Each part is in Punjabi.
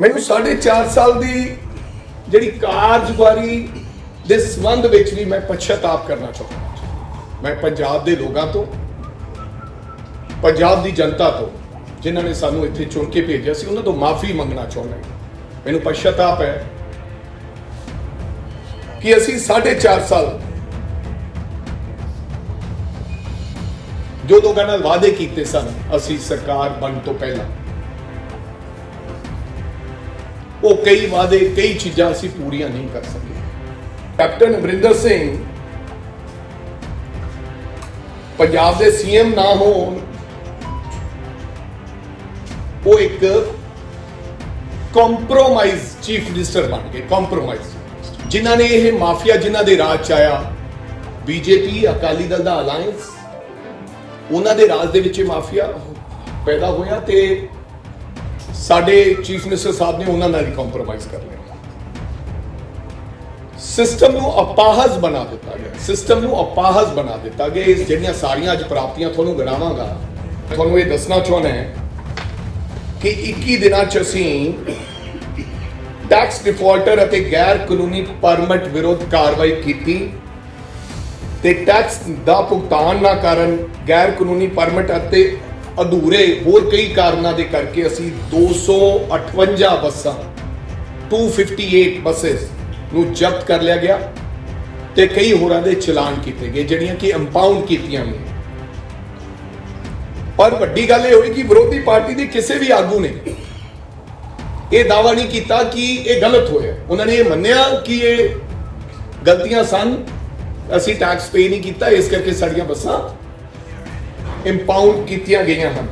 ਮੈਨੂੰ 4.5 ਸਾਲ ਦੀ ਜਿਹੜੀ ਕਾਰਜਵਾਰੀ ਦੇ ਸੰਬੰਧ ਵਿੱਚ ਵੀ ਮੈਂ ਪਛਤਾਪ ਕਰਨਾ ਚਾਹੁੰਦਾ। ਮੈਂ ਪੰਜਾਬ ਦੇ ਲੋਕਾਂ ਤੋਂ, ਪੰਜਾਬ ਦੀ ਜਨਤਾ ਤੋਂ, ਜਿਨ੍ਹਾਂ ਨੇ ਸਾਨੂੰ ਇੱਥੇ ਚੁਣ ਕੇ ਭੇਜਿਆ ਸੀ, ਉਹਨਾਂ ਤੋਂ ਮਾਫੀ ਮੰਗਣਾ ਚਾਹੁੰਦਾ। ਮੈਨੂੰ ਪਛਤਾਪ ਹੈ ਕਿ ਅਸੀਂ 4.5 ਸਾਲ ਜੋ ਲੋਕਾਂ ਨਾਲ ਵਾਅਦੇ ਕੀਤੇ ਸਨ ਅਸੀਂ ਸਰਕਾਰ ਬਣਨ ਤੋਂ ਪਹਿਲਾਂ, ਉਹ ਕਈ ਵਾਅਦੇ, ਕਈ ਚੀਜ਼ਾਂ ਅਸੀਂ ਪੂਰੀਆਂ ਨਹੀਂ ਕਰ ਸਕੇ। ਕੈਪਟਨ ਅਮਰਿੰਦਰ ਸਿੰਘ ਪੰਜਾਬ ਦੇ ਸੀਐਮ ਨਾ ਹੋਣ, ਉਹ ਇੱਕ ਕੰਪਰੋਮਾਈਜ਼ ਚੀਫ ਮਿਨਿਸਟਰ ਬਣ ਗਏ। ਕੰਪਰੋਮਾਈਜ਼ ਜਿਨ੍ਹਾਂ ਨੇ ਇਹ ਮਾਫੀਆ, ਜਿਨ੍ਹਾਂ ਦੇ ਰਾਜ ਚ ਆਇਆ, ਬੀਜੇਪੀ ਅਕਾਲੀ ਦਲ ਦਾ ਅਲਾਇੰਸ, ਉਹਨਾਂ ਦੇ ਰਾਜ ਦੇ ਵਿੱਚ ਇਹ ਮਾਫੀਆ ਪੈਦਾ ਹੋਇਆ ਤੇ ਸਾਡੇ ਚੀਫ ਮਿਨਿਸਟਰ ਸਾਹਿਬ ਨੇ ਉਹਨਾਂ ਨਾਲ ਹੀ ਕੰਪਰੋਮਾਈਜ਼ ਕਰ ਲਿਆ। ਸਿਸਟਮ ਨੂੰ ਅਪਾਹਜ ਬਣਾ ਦਿੱਤਾ ਗਿਆ, ਸਿਸਟਮ ਨੂੰ ਅਪਾਹਜ ਬਣਾ ਦਿੱਤਾ ਗਿਆ। ਇਸ ਜਿਹੜੀਆਂ ਸਾਰੀਆਂ ਅੱਜ ਪ੍ਰਾਪਤੀਆਂ ਤੁਹਾਨੂੰ ਗਿਣਾਵਾਂਗਾ, ਤੁਹਾਨੂੰ ਇਹ ਦੱਸਣਾ ਚਾਹੁੰਦਾ ਕਿ 21 ਦਿਨਾਂ ਚ ਅਸੀਂ ਟੈਕਸ ਡਿਫਾਲਟਰ ਅਤੇ ਗੈਰ ਕਾਨੂੰਨੀ ਪਰਮਿਟ ਵਿਰੁੱਧ ਕਾਰਵਾਈ ਕੀਤੀ ਤੇ ਟੈਕਸ ਦਾ ਭੁਗਤਾਨ ਨਾ ਕਰਨ, ਗੈਰ ਕਾਨੂੰਨੀ ਪਰਮਿਟ ਅਤੇ ਅਧੂਰੇ ਹੋਰ ਕਈ ਕਾਰਨਾਂ ਦੇ ਕਰਕੇ ਅਸੀਂ 258 ਬੱਸਾਂ 258 ਬੱਸਸ ਨੂੰ ਜ਼ਬਤ ਕਰ ਲਿਆ ਗਿਆ ਤੇ ਕਈ ਹੋਰਾਂ ਦੇ ਚਲਾਨ ਕੀਤੇ ਗਏ, ਜਿਹੜੀਆਂ ਕਿ ਇੰਪਾਊਂਡ ਕੀਤੀਆਂ ਨੇ। ਪਰ ਵੱਡੀ ਗੱਲ ਇਹ ਹੋਈ ਕਿ ਵਿਰੋਧੀ ਪਾਰਟੀ ਦੇ ਕਿਸੇ ਵੀ ਆਗੂ ਨੇ ਇਹ ਦਾਅਵਾ ਨਹੀਂ ਕੀਤਾ ਕਿ ਇਹ ਗਲਤ ਹੋਇਆ। ਉਹਨਾਂ ਨੇ ਇਹ ਮੰਨਿਆ ਕਿ ਇਹ ਗਲਤੀਆਂ ਸਨ, ਅਸੀਂ ਟੈਕਸ ਪੇ ਨਹੀਂ ਕੀਤਾ, ਇਸ ਕਰਕੇ ਸਾਡੀਆਂ ਬੱਸਾਂ ਇੰਪਾਊਂਡ ਕੀਤੀਆਂ ਗਈਆਂ ਹਨ।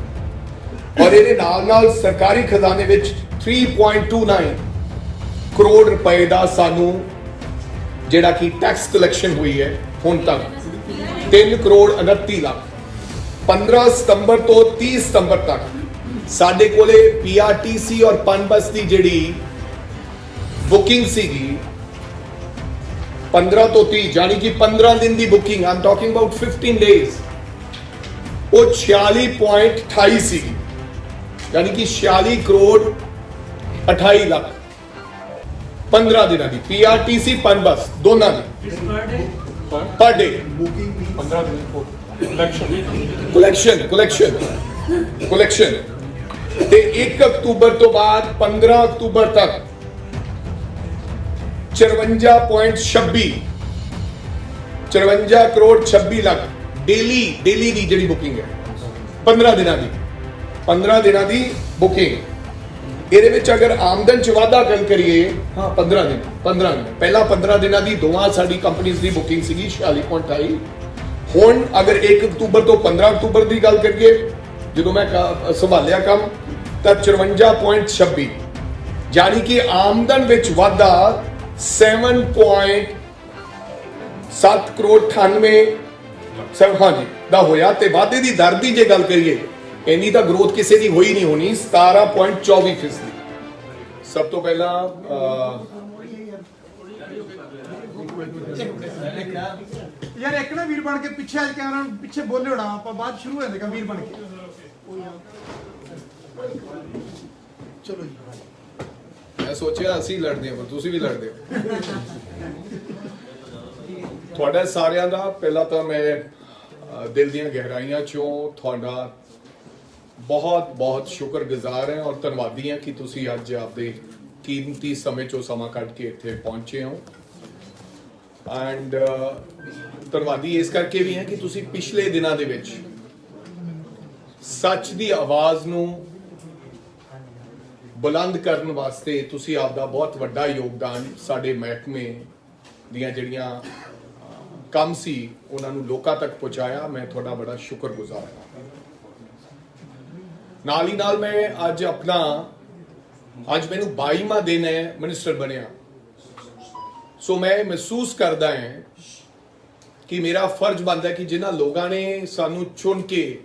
ਔਰ ਇਹਦੇ ਨਾਲ ਸਰਕਾਰੀ ਖਜ਼ਾਨੇ ਵਿੱਚ 3.29 ਕਰੋੜ ਰੁਪਏ ਦਾ ਸਾਨੂੰ ਜਿਹੜਾ ਕਿ ਟੈਕਸ ਕਲੈਕਸ਼ਨ ਹੋਈ ਹੈ ਹੁਣ ਤੱਕ 3 ਕਰੋੜ 29 ਲੱਖ। 15 ਸਤੰਬਰ ਤੋਂ 30 ਸਤੰਬਰ ਤੱਕ ਸਾਡੇ ਕੋਲੇ ਪੀਆਰਟੀਸੀ ਔਰ ਪਨਬਸ ਦੀ ਜਿਹੜੀ ਬੁਕਿੰਗ ਸੀਗੀ 15 ਤੋਂ 30, ਯਾਨੀ ਕਿ 15 ਦਿਨ ਦੀ booking, Aam talking about 15 days, ਉਹ 46.28 ਸੀ, ਯਾਨੀ ਕਿ 46 ਕਰੋੜ 28 ਲੱਖ 15 ਦਿਨਾਂ ਦੀ। ਪੀਆਰਟੀਸੀ ਪਨਬਸ ਦੋਨਾਂ ਦੀ ਪਰ ਡੇ ਬੁਕਿੰਗ 15 ਦਿਨ ਕਲੈਕਸ਼ਨ ਤੇ 1 ਅਕਤੂਬਰ ਤੋਂ ਬਾਅਦ 15 ਅਕਤੂਬਰ ਤੱਕ 54 ਕਰੋੜ 26 ਲੱਖ ਡੇਲੀ ਦੀ ਜਿਹੜੀ ਬੁਕਿੰਗ ਹੈ 15 ਦਿਨਾਂ ਦੀ ਬੁਕਿੰਗ। ਇਹਦੇ ਵਿੱਚ ਅਗਰ ਆਮਦਨ ਚ ਵਾਧਾ ਗੱਲ ਕਰੀਏ, 15 ਦਿਨ ਪਹਿਲਾਂ 15 ਦਿਨਾਂ ਦੀ ਦੋਵਾਂ ਸਾਡੀ ਕੰਪਨੀਆਂ ਦੀ ਬੁਕਿੰਗ ਸੀਗੀ 46.28। ਹੁਣ ਅਗਰ 1 ਅਕਤੂਬਰ ਤੋਂ 15 ਅਕਤੂਬਰ ਦੀ ਗੱਲ ਕਰੀਏ, ਜਦੋਂ ਮੈਂ ਸੰਭਾਲਿਆ ਕੰਮ, ਤਾਂ 54.26, ਯਾਨੀ ਕਿ ਆਮਦਨ ਵਿੱਚ ਵਾਧਾ 7 ਕਰੋੜ 98 ਦਾ ਹੋਇਆ। ਤੇ ਵਾਧੇ ਦੀ ਦਰ ਦੀ ਜੇ ਗੱਲ ਕਰੀਏ, ਇੰਨੀ ਤਾਂ ਗਰੋਥ ਕਿਸੇ ਦੀ ਹੋਈ ਨਹੀਂ ਹੋਣੀ, 17.24%। ਸਭ ਤੋਂ ਪਹਿਲਾਂ ਯਾਰ ਇੱਕ ਨਾ ਵੀਰ ਬਣ ਕੇ ਪਿੱਛੇ ਆ ਕੈਮਰਾ ਪਿੱਛੇ ਬੋਲੇ ਹੋਣਾ, ਆਪਾਂ ਬਾਅਦ ਸ਼ੁਰੂ ਹੋ ਜਾਏਗਾ ਵੀਰ ਬਣ ਕੇ। ਚਲੋ ਜੀ, ਮੈਂ ਸੋਚਿਆ ਅਸੀਂ ਲੜਦੇ ਹਾਂ ਪਰ ਤੁਸੀਂ ਵੀ ਲੜਦੇ ਹੋ। ਤੁਹਾਡਾ ਸਾਰਿਆਂ ਦਾ ਪਹਿਲਾਂ ਤਾਂ ਮੈਂ ਦਿਲ ਦੀਆਂ ਗਹਿਰਾਈਆਂ ਚੋਂ ਤੁਹਾਡਾ ਬਹੁਤ ਸ਼ੁਕਰਗੁਜ਼ਾਰ ਹਾਂ ਔਰ ਧੰਨਵਾਦੀ ਹਾਂ ਕਿ ਤੁਸੀਂ ਅੱਜ ਆਪਦੇ ਕੀਮਤੀ ਸਮੇਂ ਚੋਂ ਸਮਾਂ ਕੱਢ ਕੇ ਇੱਥੇ ਪਹੁੰਚੇ ਹੋ। ਐਂਡ ਧੰਨਵਾਦੀ ਇਸ ਕਰਕੇ ਵੀ ਹੈ ਕਿ ਤੁਸੀਂ ਪਿਛਲੇ ਦਿਨਾਂ ਦੇ ਵਿੱਚ ਸੱਚ ਦੀ ਆਵਾਜ਼ ਨੂੰ ਬੁਲੰਦ ਕਰਨ ਵਾਸਤੇ ਤੁਸੀਂ ਆਪਦਾ ਬਹੁਤ ਵੱਡਾ ਯੋਗਦਾਨ ਸਾਡੇ ਮਹਿਕਮੇ ਦੀਆਂ ਜਿਹੜੀਆਂ ਕੰਮ ਸੀ ਉਹਨਾਂ ਨੂੰ ਲੋਕਾਂ ਤੱਕ ਪਹੁੰਚਾਇਆ। ਮੈਂ ਤੁਹਾਡਾ ਬੜਾ ਸ਼ੁਕਰਗੁਜ਼ਾਰ ਹਾਂ। ਨਾਲ ਹੀ ਨਾਲ ਮੈਂ ਅੱਜ ਮੈਨੂੰ 22ਵਾਂ ਦਿਨ ਹੈ ਮਿਨਿਸਟਰ ਬਣਿਆ, ਸੋ ਮੈਂ ਮਹਿਸੂਸ ਕਰਦਾ ਹਾਂ ਕਿ ਮੇਰਾ ਫਰਜ਼ ਬਣਦਾ ਹੈ ਕਿ ਜਿਨ੍ਹਾਂ ਲੋਕਾਂ ਨੇ ਸਾਨੂੰ ਚੁਣ ਕੇ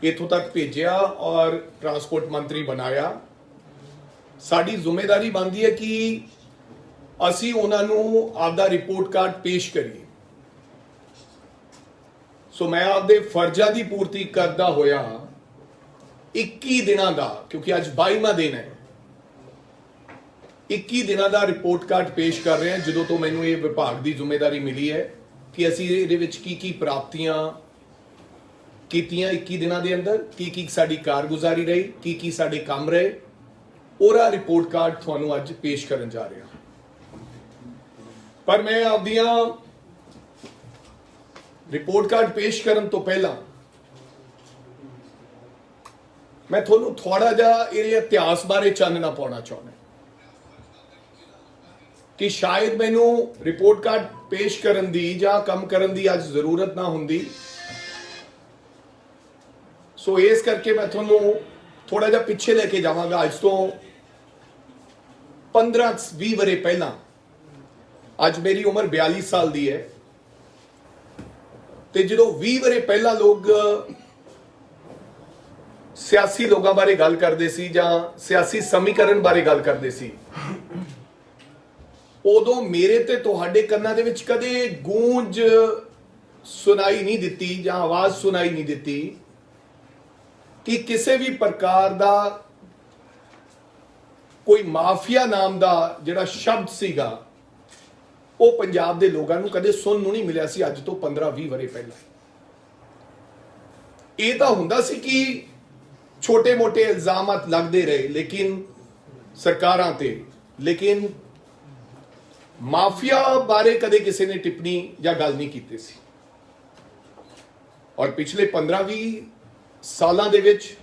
ਇੱਥੋਂ ਤੱਕ ਭੇਜਿਆ ਔਰ ਟਰਾਂਸਪੋਰਟ ਮੰਤਰੀ ਬਣਾਇਆ, ਸਾਡੀ ਜ਼ਿੰਮੇਵਾਰੀ ਬਣਦੀ ਹੈ ਕਿ ਅਸੀਂ ਉਹਨਾਂ ਨੂੰ ਆਪਦਾ ਰਿਪੋਰਟ ਕਾਰਡ ਪੇਸ਼ ਕਰੀਏ। ਸੋ ਮੈਂ ਆਪਦੇ ਫਰਜ਼ਾਂ ਦੀ ਪੂਰਤੀ ਕਰਦਾ ਹੋਇਆ 21 ਦਿਨਾਂ ਦਾ, ਕਿਉਂਕਿ ਅੱਜ 22ਵਾਂ ਦਿਨ ਹੈ, 21 ਦਿਨਾਂ ਦਾ ਰਿਪੋਰਟ ਕਾਰਡ ਪੇਸ਼ ਕਰ ਰਹੇ ਹਾਂ ਜਦੋਂ ਤੋਂ ਮੈਨੂੰ ਇਹ ਵਿਭਾਗ ਦੀ ਜ਼ਿੰਮੇਵਾਰੀ ਮਿਲੀ ਹੈ ਕਿ ਅਸੀਂ ਇਹਦੇ ਵਿੱਚ ਕੀ ਪ੍ਰਾਪਤੀਆਂ ਕੀਤੀਆਂ 21 ਦਿਨਾਂ ਦੇ ਅੰਦਰ, ਕੀ ਸਾਡੀ ਕਾਰਗੁਜ਼ਾਰੀ ਰਹੀ, ਕੀ ਸਾਡੇ ਕੰਮ ਰਹੇ। ਉਹਦਾ ਰਿਪੋਰਟ ਕਾਰਡ ਤੁਹਾਨੂੰ ਅੱਜ ਪੇਸ਼ ਕਰਨ ਜਾ ਰਿਹਾ। ਪਰ ਮੈਂ ਆਪਦੀਆਂ ਰਿਪੋਰਟ ਕਾਰਡ ਪੇਸ਼ ਕਰਨ ਤੋਂ ਪਹਿਲਾਂ ਮੈਂ ਤੁਹਾਨੂੰ ਥੋੜਾ ਜਿਹਾ ਇਹਦੇ ਇਤਿਹਾਸ ਬਾਰੇ ਚਾਨਣਾ ਪਾਉਣਾ ਚਾਹੁੰਦਾ ਕਿ ਸ਼ਾਇਦ ਮੈਨੂੰ ਰਿਪੋਰਟ ਕਾਰਡ ਪੇਸ਼ ਕਰਨ ਦੀ ਜਾਂ ਕੰਮ ਕਰਨ ਦੀ ਅੱਜ ਜ਼ਰੂਰਤ ਨਾ ਹੁੰਦੀ। ਸੋ ਇਸ ਕਰਕੇ ਮੈਂ ਤੁਹਾਨੂੰ ਥੋੜਾ ਜਿਹਾ ਪਿੱਛੇ ਲੈ ਕੇ ਜਾਵਾਂਗਾ। ਅੱਜ ਤੋਂ 15-20 ਵਰੇ ਪਹਿਲਾਂ, ਅੱਜ ਮੇਰੀ ਉਮਰ 42 ਸਾਲ ਦੀ ਹੈ, ਤੇ ਜਦੋਂ 20 ਵਰੇ ਪਹਿਲਾਂ ਲੋਕ ਸਿਆਸੀ ਲੋਕਾਂ ਬਾਰੇ ਗੱਲ ਕਰਦੇ ਸੀ ਜਾਂ ਸਿਆਸੀ ਸਮੀਕਰਨ ਬਾਰੇ ਗੱਲ ਕਰਦੇ ਸੀ, ਉਦੋਂ ਮੇਰੇ ਤੇ ਤੁਹਾਡੇ ਕੰਨਾਂ ਦੇ ਵਿੱਚ ਕਦੇ ਗੂੰਜ ਸੁਣਾਈ ਨਹੀਂ ਦਿੱਤੀ ਜਾਂ ਆਵਾਜ਼ ਸੁਣਾਈ ਨਹੀਂ ਦਿੱਤੀ ਕਿ ਕਿਸੇ ਵੀ ਪ੍ਰਕਾਰ ਦਾ ਕੋਈ ਮਾਫੀਆ ਨਾਮ ਦਾ ਜਿਹੜਾ ਸ਼ਬਦ ਸੀਗਾ ਉਹ ਪੰਜਾਬ ਦੇ ਲੋਕਾਂ ਨੂੰ ਕਦੇ ਸੁਣਨ ਨੂੰ ਨਹੀਂ ਮਿਲਿਆ ਸੀ। ਅੱਜ ਤੋਂ 15-20 ਵਰੇ ਪਹਿਲਾਂ ਇਹ ਤਾਂ ਹੁੰਦਾ ਸੀ ਕਿ ਛੋਟੇ-ਮੋਟੇ ਇਲਜ਼ਾਮਾਤ ਲੱਗਦੇ ਰਹੇ ਲੇਕਿਨ ਸਰਕਾਰਾਂ ਤੇ, ਲੇਕਿਨ ਮਾਫੀਆ ਬਾਰੇ ਕਦੇ ਕਿਸੇ ਨੇ ਟਿੱਪਣੀ ਜਾਂ ਗੱਲ ਨਹੀਂ ਕੀਤੀ ਸੀ। ਔਰ ਪਿਛਲੇ 15-20 ਸਾਲਾਂ ਦੇ ਵਿੱਚ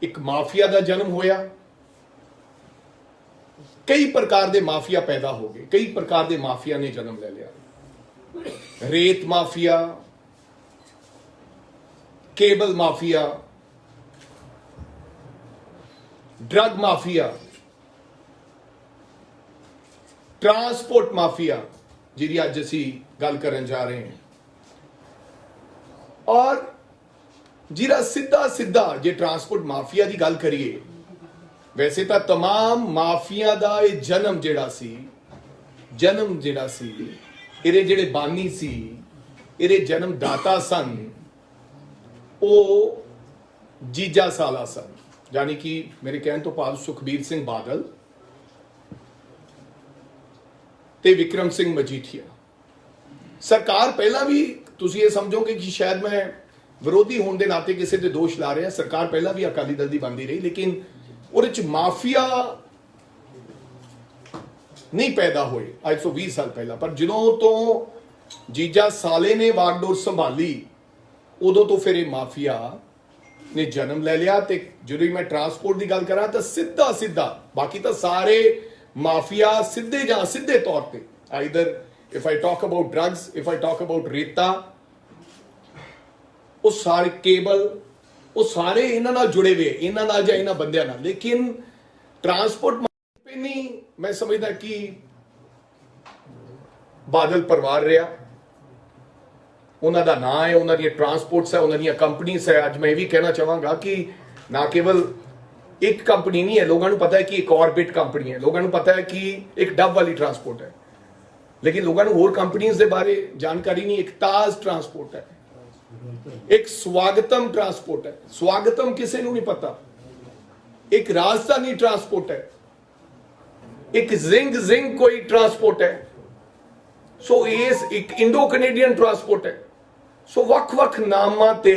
ਇੱਕ ਮਾਫੀਆ ਦਾ ਜਨਮ ਹੋਇਆ। ਕਈ ਪ੍ਰਕਾਰ ਦੇ ਮਾਫੀਆ ਪੈਦਾ ਹੋ ਗਏ, ਕਈ ਪ੍ਰਕਾਰ ਦੇ ਮਾਫੀਆ ਨੇ ਜਨਮ ਲੈ ਲਿਆ। ਰੇਤ mafia, cable mafia, drug mafia, transport mafia ਜਿਹਦੀ ਅੱਜ ਅਸੀਂ ਗੱਲ ਕਰਨ ਜਾ ਰਹੇ ਹਾਂ। ਔਰ ਜਿਹੜਾ ਸਿੱਧਾ ਜੇ ਟਰਾਂਸਪੋਰਟ ਮਾਫੀਆ ਦੀ ਗੱਲ ਕਰੀਏ, ਵੈਸੇ ਤਾਂ तमाम ਮਾਫੀਆ ਦਾ ਇਹ ਜਨਮ ਜਿਹੜਾ ਸੀ ਇਹਦੇ ਜਿਹੜੇ ਬਾਨੀ ਸੀ, ਇਹਦੇ ਜਨਮ ਦਾਤਾ ਸਨ, ਉਹ ਜੀਜਾ ਸਾਲਾ ਸਨ, ਯਾਨੀ ਕਿ ਮੇਰੇ ਕਹਿਣ ਤੋਂ ਭਾਵ ਸੁਖਬੀਰ ਸਿੰਘ ਬਾਦਲ ਤੇ ਵਿਕਰਮ ਸਿੰਘ ਮਜੀਠੀਆ। ਸਰਕਾਰ ਪਹਿਲਾਂ ਵੀ, ਤੁਸੀਂ ਇਹ ਸਮਝੋਗੇ ਕਿ ਸ਼ਾਇਦ ਮੈਂ ਵਿਰੋਧੀ ਹੋਣ ਦੇ ਨਾਤੇ ਕਿਸੇ ਤੇ ਦੋਸ਼ ਲਾ ਰਿਹਾ, ਸਰਕਾਰ ਪਹਿਲਾਂ ਵੀ ਅਕਾਲੀ ਦਲ ਦੀ ਬਣਦੀ ਰਹੀ, ਲੇਕਿਨ ਉਹਦੇ ਚ ਮਾਫੀਆ ਨਹੀਂ ਪੈਦਾ ਹੋਏ ਅੱਜ ਤੋਂ 20 ਸਾਲ ਪਹਿਲਾਂ। ਪਰ ਜਦੋਂ ਤੋਂ ਜੀਜਾ ਸਾਲੇ ਨੇ ਵਾਗਡੋਰ ਸੰਭਾਲੀ, ਉਦੋਂ ਤੋਂ ਫਿਰ ਇਹ ਮਾਫੀਆ ਨੇ ਜਨਮ ਲੈ ਲਿਆ। ਤੇ ਜਦੋਂ ਮੈਂ ਟਰਾਂਸਪੋਰਟ ਦੀ ਗੱਲ ਕਰਾਂ ਤਾਂ ਸਿੱਧਾ, ਬਾਕੀ ਤਾਂ ਸਾਰੇ ਮਾਫੀਆ ਸਿੱਧੇ ਜਾਂ ਸਿੱਧੇ ਤੌਰ ਤੇ, either if I talk about drugs, if I talk about ਰੇਤਾ, ਉਹ ਸਾਰੇ ਕੇਬਲ, ਉਹ ਸਾਰੇ ਇਹਨਾਂ ਨਾਲ ਜੁੜੇ ਹੋਏ, ਇਹਨਾਂ ਨਾਲ ਜਾਂ ਇਹਨਾਂ ਬੰਦਿਆਂ ਨਾਲ। ਲੇਕਿਨ ਟਰਾਂਸਪੋਰਟ ਨਹੀਂ, ਮੈਂ ਸਮਝਦਾ ਕਿ ਬਾਦਲ ਪਰਿਵਾਰ ਰਿਹਾ, ਉਹਨਾਂ ਦਾ ਨਾਂ ਹੈ, ਉਹਨਾਂ ਦੀਆਂ ਟਰਾਂਸਪੋਰਟਸ ਹੈ, ਉਹਨਾਂ ਦੀਆਂ ਕੰਪਨੀਆਂ ਹੈ। ਅੱਜ ਮੈਂ ਇਹ ਵੀ ਕਹਿਣਾ ਚਾਹਾਂਗਾ ਕਿ ਨਾ ਕੇਵਲ ਇੱਕ ਕੰਪਨੀ ਨਹੀਂ ਹੈ, ਲੋਕਾਂ ਨੂੰ ਪਤਾ ਹੈ ਕਿ ਇੱਕ ਆਰਬਿਟ ਕੰਪਨੀ ਹੈ, ਲੋਕਾਂ ਨੂੰ ਪਤਾ ਹੈ ਕਿ ਇੱਕ ਡੱਬ ਵਾਲੀ ਟਰਾਂਸਪੋਰਟ ਹੈ, ਲੇਕਿਨ ਲੋਕਾਂ ਨੂੰ ਹੋਰ ਕੰਪਨੀਆਂ ਦੇ ਬਾਰੇ ਜਾਣਕਾਰੀ ਨਹੀਂ। ਇੱਕ ਤਾਜ ਟਰਾਂਸਪੋਰਟ ਹੈ, ਇੱਕ ਸਵਾਗਤਮ ਟਰਾਂਸਪੋਰਟ ਹੈ, ਸਵਾਗਤਮ ਕਿਸੇ ਨੂੰ ਨਹੀਂ ਪਤਾ। ਇੱਕ ਰਾਜਧਾਨੀ ਟਰਾਂਸਪੋਰਟ ਹੈ, ਇੱਕ ਜ਼ਿੰਗ ਕੋਈ ਟਰਾਂਸਪੋਰਟ ਹੈ। ਸੋ ਇਸ ਇੱਕ ਇੰਡੋ ਕੈਨੇਡੀਅਨ ਟਰਾਂਸਪੋਰਟ ਹੈ। ਸੋ ਵੱਖ-ਵੱਖ ਨਾਮਾਂ ਤੇ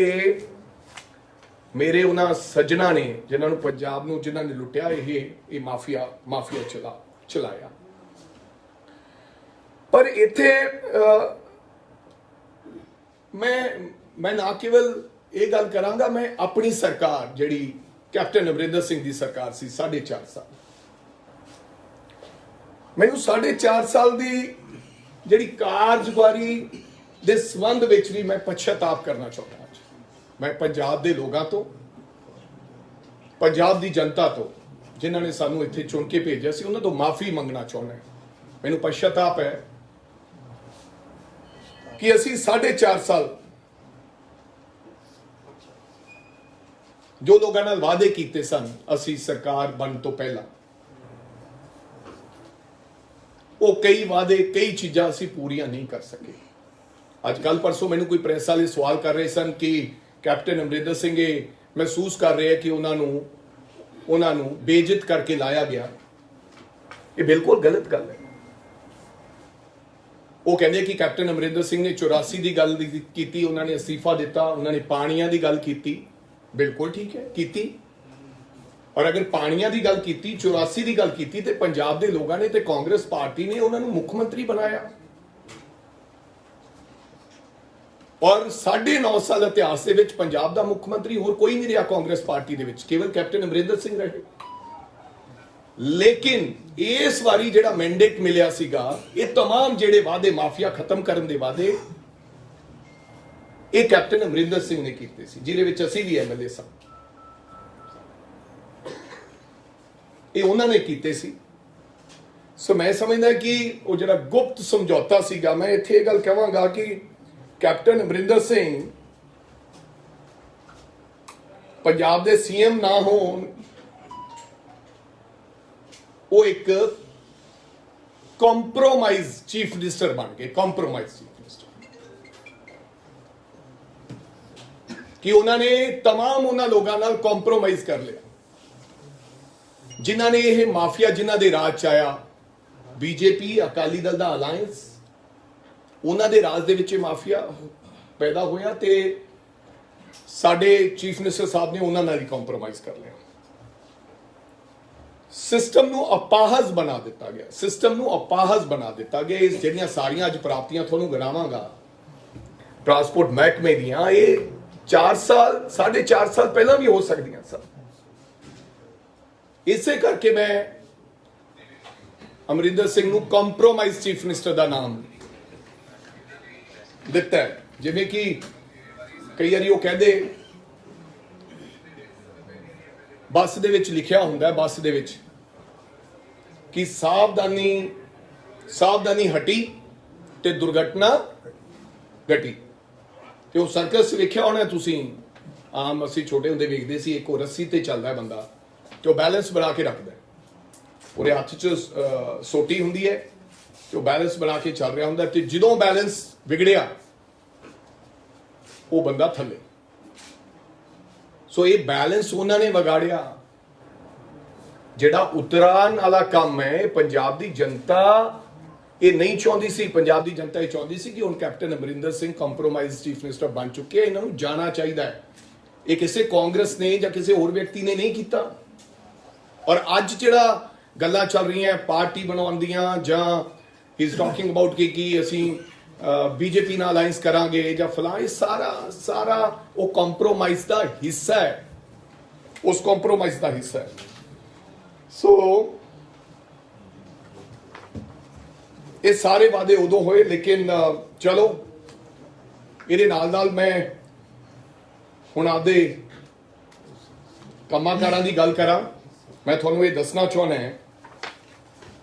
ਮੇਰੇ ਉਹਨਾਂ ਸੱਜਣਾ ਨੇ ਜਿਨ੍ਹਾਂ ਨੂੰ ਪੰਜਾਬ ਨੂੰ ਜਿਨ੍ਹਾਂ ਨੇ ਲੁੱਟਿਆ, ਇਹ ਮਾਫੀਆ ਚਲਾਇਆ। ਪਰ ਇੱਥੇ ਮੈਂ ਨਾ ਕੇਵਲ ਇਹ ਗੱਲ ਕਰਾਂਗਾ, ਮੈਂ ਆਪਣੀ ਸਰਕਾਰ ਜਿਹੜੀ ਕੈਪਟਨ ਅਮਰਿੰਦਰ ਸਿੰਘ ਦੀ ਸਰਕਾਰ ਸੀ 4.5 ਸਾਲ, ਮੈਨੂੰ 4.5 ਸਾਲ ਦੀ ਜਿਹੜੀ ਕਾਰਜਕਾਰੀ ਦੇ ਸੰਬੰਧ ਵਿੱਚ ਵੀ ਮੈਂ ਪਛਤਾਪ ਕਰਨਾ ਚਾਹੁੰਦਾ। ਮੈਂ ਪੰਜਾਬ ਦੇ ਲੋਕਾਂ ਤੋਂ, ਪੰਜਾਬ ਦੀ ਜਨਤਾ ਤੋਂ, ਜਿਨ੍ਹਾਂ ਨੇ ਸਾਨੂੰ ਇੱਥੇ ਚੁਣ ਕੇ ਭੇਜਿਆ ਸੀ, ਉਹਨਾਂ ਤੋਂ ਮਾਫੀ ਮੰਗਣਾ ਚਾਹੁੰਦਾ। ਮੈਨੂੰ ਪਛਤਾਪ ਹੈ ਕਿ ਅਸੀਂ 4.5 ਸਾਲ ਜੋ ਲੋਕਾਂ ਨਾਲ ਵਾਅਦੇ ਕੀਤੇ ਸਨ, ਅਸੀਂ ਸਰਕਾਰ ਬਣਨ ਤੋਂ ਪਹਿਲਾਂ, ਉਹ ਕਈ ਵਾਅਦੇ, ਕਈ ਚੀਜ਼ਾਂ ਅਸੀਂ ਪੂਰੀਆਂ ਨਹੀਂ ਕਰ ਸਕੇ। ਅੱਜ ਕੱਲ ਪਰਸੋਂ ਮੈਨੂੰ ਕੋਈ ਪ੍ਰੈਸ ਵਾਲੇ ਸਵਾਲ ਕਰ ਰਹੇ ਸਨ ਕਿ ਕੈਪਟਨ ਅਮਰਿੰਦਰ ਸਿੰਘ ਇਹ ਮਹਿਸੂਸ ਕਰ ਰਹੇ ਕਿ ਉਹਨਾਂ ਨੂੰ ਬੇਇੱਜ਼ਤ ਕਰਕੇ ਲਾਇਆ ਗਿਆ। ਇਹ ਬਿਲਕੁਲ ਗਲਤ ਗੱਲ ਹੈ। ਉਹ ਕਹਿੰਦੇ ਕਿ ਕੈਪਟਨ ਅਮਰਿੰਦਰ ਸਿੰਘ ਨੇ 84 ਦੀ ਗੱਲ ਕੀਤੀ, ਉਹਨਾਂ ਨੇ ਅਸਤੀਫਾ ਦਿੱਤਾ, ਉਹਨਾਂ ਨੇ ਪਾਣੀਆਂ ਦੀ ਗੱਲ ਕੀਤੀ, ਬਿਲकुल ਠੀਕ ਹੈ ਕੀਤੀ। ਔਰ ਅਗਰ ਪਾਣੀਆਂ ਦੀ ਗੱਲ ਕੀਤੀ, 84 ਦੀ ਗੱਲ ਕੀਤੀ, ਤੇ ਪੰਜਾਬ ਦੇ ਲੋਕਾਂ ਨੇ ਤੇ ਕਾਂਗਰਸ ਪਾਰਟੀ ਨੇ ਉਹਨਾਂ ਨੂੰ ਮੁੱਖ ਮੰਤਰੀ ਬਣਾਇਆ। ਔਰ 9.5 ਸਾਲ ਇਤਿਹਾਸ ਦੇ ਵਿੱਚ ਪੰਜਾਬ ਦਾ ਮੁੱਖ ਮੰਤਰੀ ਹੋਰ ਕੋਈ ਨਹੀਂ ਰਿਹਾ ਕਾਂਗਰਸ ਪਾਰਟੀ ਦੇ ਵਿੱਚ, ਕੇਵਲ ਕੈਪਟਨ ਅਮਰਿੰਦਰ ਸਿੰਘ ਰਹੇ। ਲੇਕਿਨ ਇਸ ਵਾਰੀ ਜਿਹੜਾ ਮੈਂਡੇਟ ਮਿਲਿਆ ਸੀਗਾ, ਇਹ तमाम ਜਿਹੜੇ ਵਾਅਦੇ ਮਾਫੀਆ ਖਤਮ ਕਰਨ ਦੇ ਵਾਅਦੇ ਇਹ ਕੈਪਟਨ ਅਮਰਿੰਦਰ ਸਿੰਘ ਨੇ ਕੀਤੇ ਸੀ, ਜਿਹਦੇ ਵਿੱਚ ਅਸੀਂ ਵੀ ਐਮਐਲਏ ਸਾਂ। ਇਹ ਉਹਨਾਂ ਨੇ ਕੀਤੇ ਸੀ। ਸੋ ਮੈਂ ਸਮਝਦਾ ਕਿ ਉਹ ਜਿਹੜਾ ਗੁਪਤ ਸਮਝੌਤਾ ਸੀਗਾ, ਮੈਂ ਇੱਥੇ ਇਹ ਗੱਲ ਕਹਾਂਗਾ ਕਿ ਕੈਪਟਨ ਅਮਰਿੰਦਰ ਸਿੰਘ ਪੰਜਾਬ ਦੇ ਸੀਐਮ ਨਾ ਹੋਣ, ਉਹ ਇੱਕ ਕੰਪਰੋਮਾਈਜ਼ ਚੀਫ ਮਿਨਿਸਟਰ ਬਣ ਗਏ। ਕੰਪਰੋਮਾਈਜ਼ ਚੀਫ ਮਿਨਿਸਟਰ ਕਿ ਉਹਨਾਂ ਨੇ तमाम ਉਹਨਾਂ ਲੋਕਾਂ ਨਾਲ ਕੰਪਰੋਮਾਈਜ਼ ਕਰ ਲਿਆ ਜਿਨ੍ਹਾਂ ਨੇ ਇਹ ਮਾਫੀਆ, ਜਿਨ੍ਹਾਂ ਦੇ ਰਾਜ ਚ ਆਇਆ, ਬੀਜੇਪੀ ਅਕਾਲੀ ਦਲ ਦਾ ਅਲਾਈਅੰਸ, ਉਹਨਾਂ ਦੇ ਰਾਜ ਦੇ ਵਿੱਚ ਇਹ ਮਾਫੀਆ ਪੈਦਾ ਹੋਇਆ ਤੇ ਸਾਡੇ ਚੀਫ ਮਿਨਿਸਟਰ ਸਾਹਿਬ ਨੇ ਉਹਨਾਂ ਨਾਲ ਹੀ ਕੰਪਰੋਮਾਈਜ਼ ਕਰ ਲਿਆ। ਸਿਸਟਮ ਨੂੰ ਅਪਾਹਜ ਬਣਾ ਦਿੱਤਾ ਗਿਆ, ਸਿਸਟਮ ਨੂੰ ਅਪਾਹਜ ਬਣਾ ਦਿੱਤਾ ਗਿਆ। ਇਸ ਜਿਹੜੀਆਂ ਸਾਰੀਆਂ ਅੱਜ ਪ੍ਰਾਪਤੀਆਂ ਤੁਹਾਨੂੰ ਗਿਣਾਵਾਂਗਾ ਟਰਾਂਸਪੋਰਟ ਮਹਿਕਮੇ ਦੀਆਂ, ਇਹ 4 ਸਾਲ 4.5 ਸਾਲ ਪਹਿਲਾਂ ਵੀ ਹੋ ਸਕਦੀਆਂ ਸਨ। ਇਸੇ ਕਰਕੇ ਮੈਂ ਅਮਰਿੰਦਰ ਸਿੰਘ ਨੂੰ ਕੰਪਰੋਮਾਈਜ਼ ਚੀਫ ਮਿਨਿਸਟਰ ਦਾ ਨਾਮ ਦਿੱਤਾ। ਜਿਵੇਂ ਕਿ ਕਈ ਵਾਰੀ ਉਹ ਕਹਿੰਦੇ ਬੱਸ ਦੇ ਵਿੱਚ ਲਿਖਿਆ ਹੁੰਦਾ, ਬੱਸ ਦੇ ਵਿੱਚ ਕਿ ਸਾਵਧਾਨੀ ਹਟੀ ਤੇ ਦੁਰਘਟਨਾ ਘਟੀ। ਤੇ ਉਹ ਸਰਕਸ ਵੇਖਿਆ ਹੋਣਾ ਤੁਸੀਂ, ਆਮ ਅਸੀਂ ਛੋਟੇ ਹੁੰਦੇ ਵੇਖਦੇ ਸੀ, ਇੱਕ ਉਹ ਰੱਸੀ ਤੇ ਚੱਲਦਾ ਬੰਦਾ ਤੇ ਉਹ ਬੈਲੈਂਸ ਬਣਾ ਕੇ ਰੱਖਦਾ, ਉਹਦੇ ਹੱਥ 'ਚ ਸੋਟੀ ਹੁੰਦੀ ਹੈ ਤੇ ਉਹ ਬੈਲੈਂਸ ਬਣਾ ਕੇ ਚੱਲ ਰਿਹਾ ਹੁੰਦਾ, ਤੇ ਜਦੋਂ ਬੈਲੈਂਸ ਵਿਗੜਿਆ ਉਹ ਬੰਦਾ ਥੱਲੇ। ਸੋ ਇਹ ਬੈਲੈਂਸ ਉਹਨਾਂ ਨੇ ਵਿਗਾੜਿਆ। ਜਿਹੜਾ ਉਤਰਾਨ ਵਾਲਾ ਕੰਮ ਹੈ, ਪੰਜਾਬ ਦੀ ਜਨਤਾ ਇਹ ਨਹੀਂ ਚਾਹੁੰਦੀ ਸੀ। ਪੰਜਾਬ ਦੀ ਜਨਤਾ ਇਹ ਚਾਹੁੰਦੀ ਸੀ ਕਿ ਹੁਣ captain Amarinder Singh compromise chief minister ਬਣ ਚੁੱਕੇ ਆ, ਇਹਨਾਂ ਨੂੰ ਜਾਣਾ ਚਾਹੀਦਾ ਹੈ। ਇਹ ਕਿਸੇ ਕਾਂਗਰਸ ਨੇ ਜਾਂ ਕਿਸੇ ਹੋਰ ਵਿਅਕਤੀ ਨੇ ਨਹੀਂ ਕੀਤਾ। ਔਰ ਅੱਜ ਜਿਹੜਾ ਗੱਲਾਂ ਚੱਲ ਰਹੀਆਂ ਪਾਰਟੀ ਬਣਾਉਣ ਦੀਆਂ, ਜਾਂ ਹੀ ਇਜ਼ ਟਾਕਿੰਗ ਅਬਾਊਟ ਕਿ ਅਸੀਂ ਬੀਜੇਪੀ ਨਾਲ ਅਲਾਈਅੰਸ ਕਰਾਂਗੇ ਜਾਂ ਫਲਾਂ, ਇਹ ਸਾਰਾ ਉਹ ਕੰਪਰੋਮਾਈਜ਼ ਦਾ ਹਿੱਸਾ ਹੈ, ਉਸ ਕੰਪਰੋਮਾਈਜ਼ ਦਾ ਹਿੱਸਾ ਹੈ। ਸੋ ਇਹ ਸਾਰੇ ਵਾਅਦੇ ਉਦੋਂ ਹੋਏ, ਲੇਕਿਨ ਚਲੋ ਇਹਦੇ ਨਾਲ ਮੈਂ ਹੁਣ ਆਪਦੇ ਕੰਮਾਂ-ਕਾਰਾਂ ਦੀ ਗੱਲ ਕਰਾਂ। ਮੈਂ ਤੁਹਾਨੂੰ ਇਹ ਦੱਸਣਾ ਚਾਹੁੰਦਾ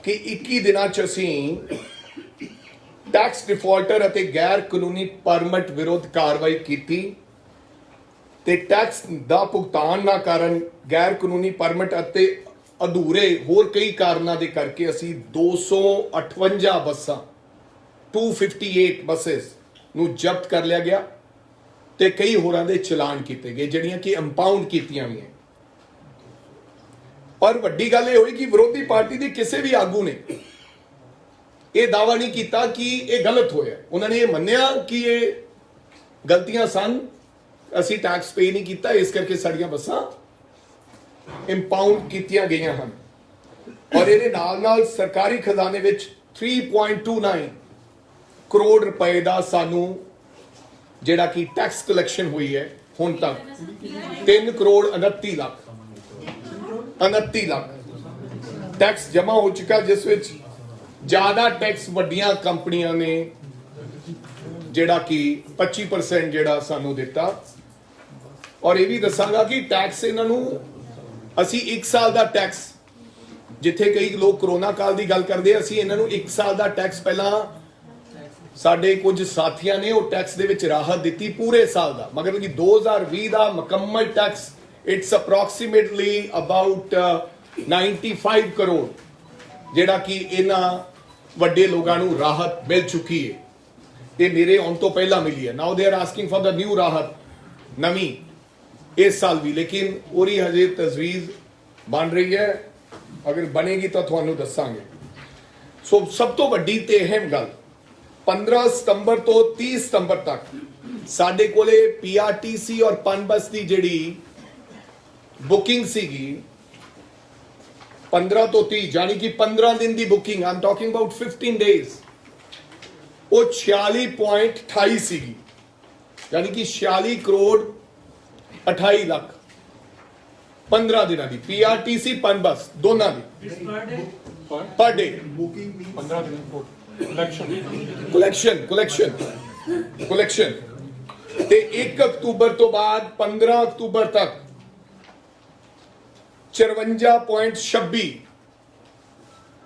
ਕਿ 21 ਦਿਨਾਂ 'ਚ ਅਸੀਂ ਟੈਕਸ ਡਿਫਾਲਟਰ ਅਤੇ ਗੈਰ ਕਾਨੂੰਨੀ ਪਰਮਿਟ ਵਿਰੁੱਧ ਕਾਰਵਾਈ ਕੀਤੀ ਤੇ ਟੈਕਸ ਦਾ ਭੁਗਤਾਨ ਨਾ ਕਰਨ, ਗੈਰ ਕਾਨੂੰਨੀ ਪਰਮਿਟ ਅਤੇ ਅਧੂਰੇ ਹੋਰ ਕਈ ਕਾਰਨਾਂ ਦੇ ਕਰਕੇ ਅਸੀਂ 258 ਬੱਸਾਂ 258 ਬੱਸਸ ਨੂੰ ਜ਼ਬਤ ਕਰ ਲਿਆ ਗਿਆ ਤੇ ਕਈ ਹੋਰਾਂ ਦੇ ਚਲਾਨ ਕੀਤੇ ਗਏ, ਜਿਹੜੀਆਂ ਕਿ ਇੰਪਾਊਂਡ ਕੀਤੀਆਂ ਗਈਆਂ। ਔਰ ਵੱਡੀ ਗੱਲ ਇਹ ਹੋਈ ਕਿ ਵਿਰੋਧੀ ਪਾਰਟੀ ਦੇ ਕਿਸੇ ਵੀ ਆਗੂ ਨੇ ਇਹ ਦਾਅਵਾ ਨਹੀਂ ਕੀਤਾ ਕਿ ਇਹ ਗਲਤ ਹੋਇਆ। ਉਹਨਾਂ ਨੇ ਇਹ ਮੰਨਿਆ ਕਿ ਇਹ ਗਲਤੀਆਂ ਸਨ, ਅਸੀਂ ਟੈਕਸ ਪੇ ਨਹੀਂ ਕੀਤਾ, ਇਸ ਕਰਕੇ ਸਾਡੀਆਂ ਬੱਸਾਂ ਇੰਪਾਊਂਡ ਕੀਤੀਆਂ ਗਈਆਂ ਹਨ। ਔਰ ਇਹਦੇ ਨਾਲ ਸਰਕਾਰੀ ਖਜ਼ਾਨੇ ਵਿੱਚ 3.29 ਕਰੋੜ ਰੁਪਏ ਦਾ ਸਾਨੂੰ ਜਿਹੜਾ ਕਿ ਟੈਕਸ ਕਲੈਕਸ਼ਨ ਹੋਈ ਹੈ ਹੁਣ ਤੱਕ 3 ਕਰੋੜ 29 ਲੱਖ ਟੈਕਸ ਜਮਾ ਹੋ ਚੁੱਕਾ, ਜਿਸ ਵਿੱਚ ਜ਼ਿਆਦਾ ਟੈਕਸ ਵੱਡੀਆਂ ਕੰਪਨੀਆਂ ਨੇ ਜਿਹੜਾ ਕਿ 25% ਜਿਹੜਾ ਸਾਨੂੰ ਦਿੱਤਾ। ਔਰ ਇਹ ਵੀ ਦੱਸਾਂਗਾ ਕਿ ਟੈਕਸ ਇਹਨਾਂ ਨੂੰ ਅਸੀਂ 1 ਸਾਲ ਦਾ ਟੈਕਸ, ਜਿੱਥੇ ਕਈ ਲੋਕ ਕਰੋਨਾ ਕਾਲ ਦੀ ਗੱਲ ਕਰਦੇ ਆ, ਅਸੀਂ ਇਹਨਾਂ ਨੂੰ 1 ਸਾਲ ਦਾ ਟੈਕਸ, ਪਹਿਲਾਂ ਸਾਡੇ ਕੁਝ ਸਾਥੀਆਂ ਨੇ ਉਹ ਟੈਕਸ ਦੇ ਵਿੱਚ ਰਾਹਤ ਦਿੱਤੀ ਪੂਰੇ ਸਾਲ ਦਾ, ਮਗਰ ਕਿ 2020 ਦਾ ਮੁਕੰਮਲ tax it's approximately about 95 crore ਜਿਹੜਾ ਕਿ ਇਹਨਾਂ ਵੱਡੇ ਲੋਕਾਂ ਨੂੰ ਰਾਹਤ ਮਿਲ ਚੁੱਕੀ ਹੈ। ਇਹ ਮੇਰੇ ਆਉਣ ਤੋਂ ਪਹਿਲਾਂ ਮਿਲੀ ਹੈ। Now they are asking for the new ਰਾਹਤ, ਨਵੀਂ ਇਸ ਸਾਲ ਵੀ, ਲੇਕਿਨ ਉਹਦੀ ਹਜੇ ਤਜਵੀਜ਼ ਬਣ ਰਹੀ ਹੈ। ਅਗਰ ਬਣੇਗੀ ਤਾਂ ਤੁਹਾਨੂੰ ਦੱਸਾਂਗੇ। ਸੋ ਸਭ ਤੋਂ ਵੱਡੀ ਤੇ ਅਹਿਮ ਗੱਲ 15 ਸਤੰਬਰ ਤੋਂ 30 ਸਤੰਬਰ ਤੱਕ ਸਾਡੇ ਕੋਲੇ ਪੀਆਰਟੀਸੀ ਔਰ ਪਨਬਸ ਦੀ ਜਿਹੜੀ ਬੁਕਿੰਗ ਸੀਗੀ 15 ਤੋਂ 30 ਯਾਨੀ ਕਿ 15 ਦਿਨ ਦੀ booking Aam talking about 15 days ਉਹ 46.28 ਸੀਗੀ ਯਾਨੀ ਕਿ 46 ਕਰੋੜ 28 ਲੱਖ 15 ਦਿਨਾਂ ਦੀ ਪੀਆਰਟੀਸੀ ਪਨਬਸ ਦੋਨਾਂ ਦੀ ਪਰ ਡੇ ਬੁਕਿੰਗ 15 ਦਿਨ ਕੋਲ ਕਲੈਕਸ਼ਨ ਤੇ 1 ਅਕਤੂਬਰ ਤੋਂ ਬਾਅਦ 15 ਅਕਤੂਬਰ ਤੱਕ 54.26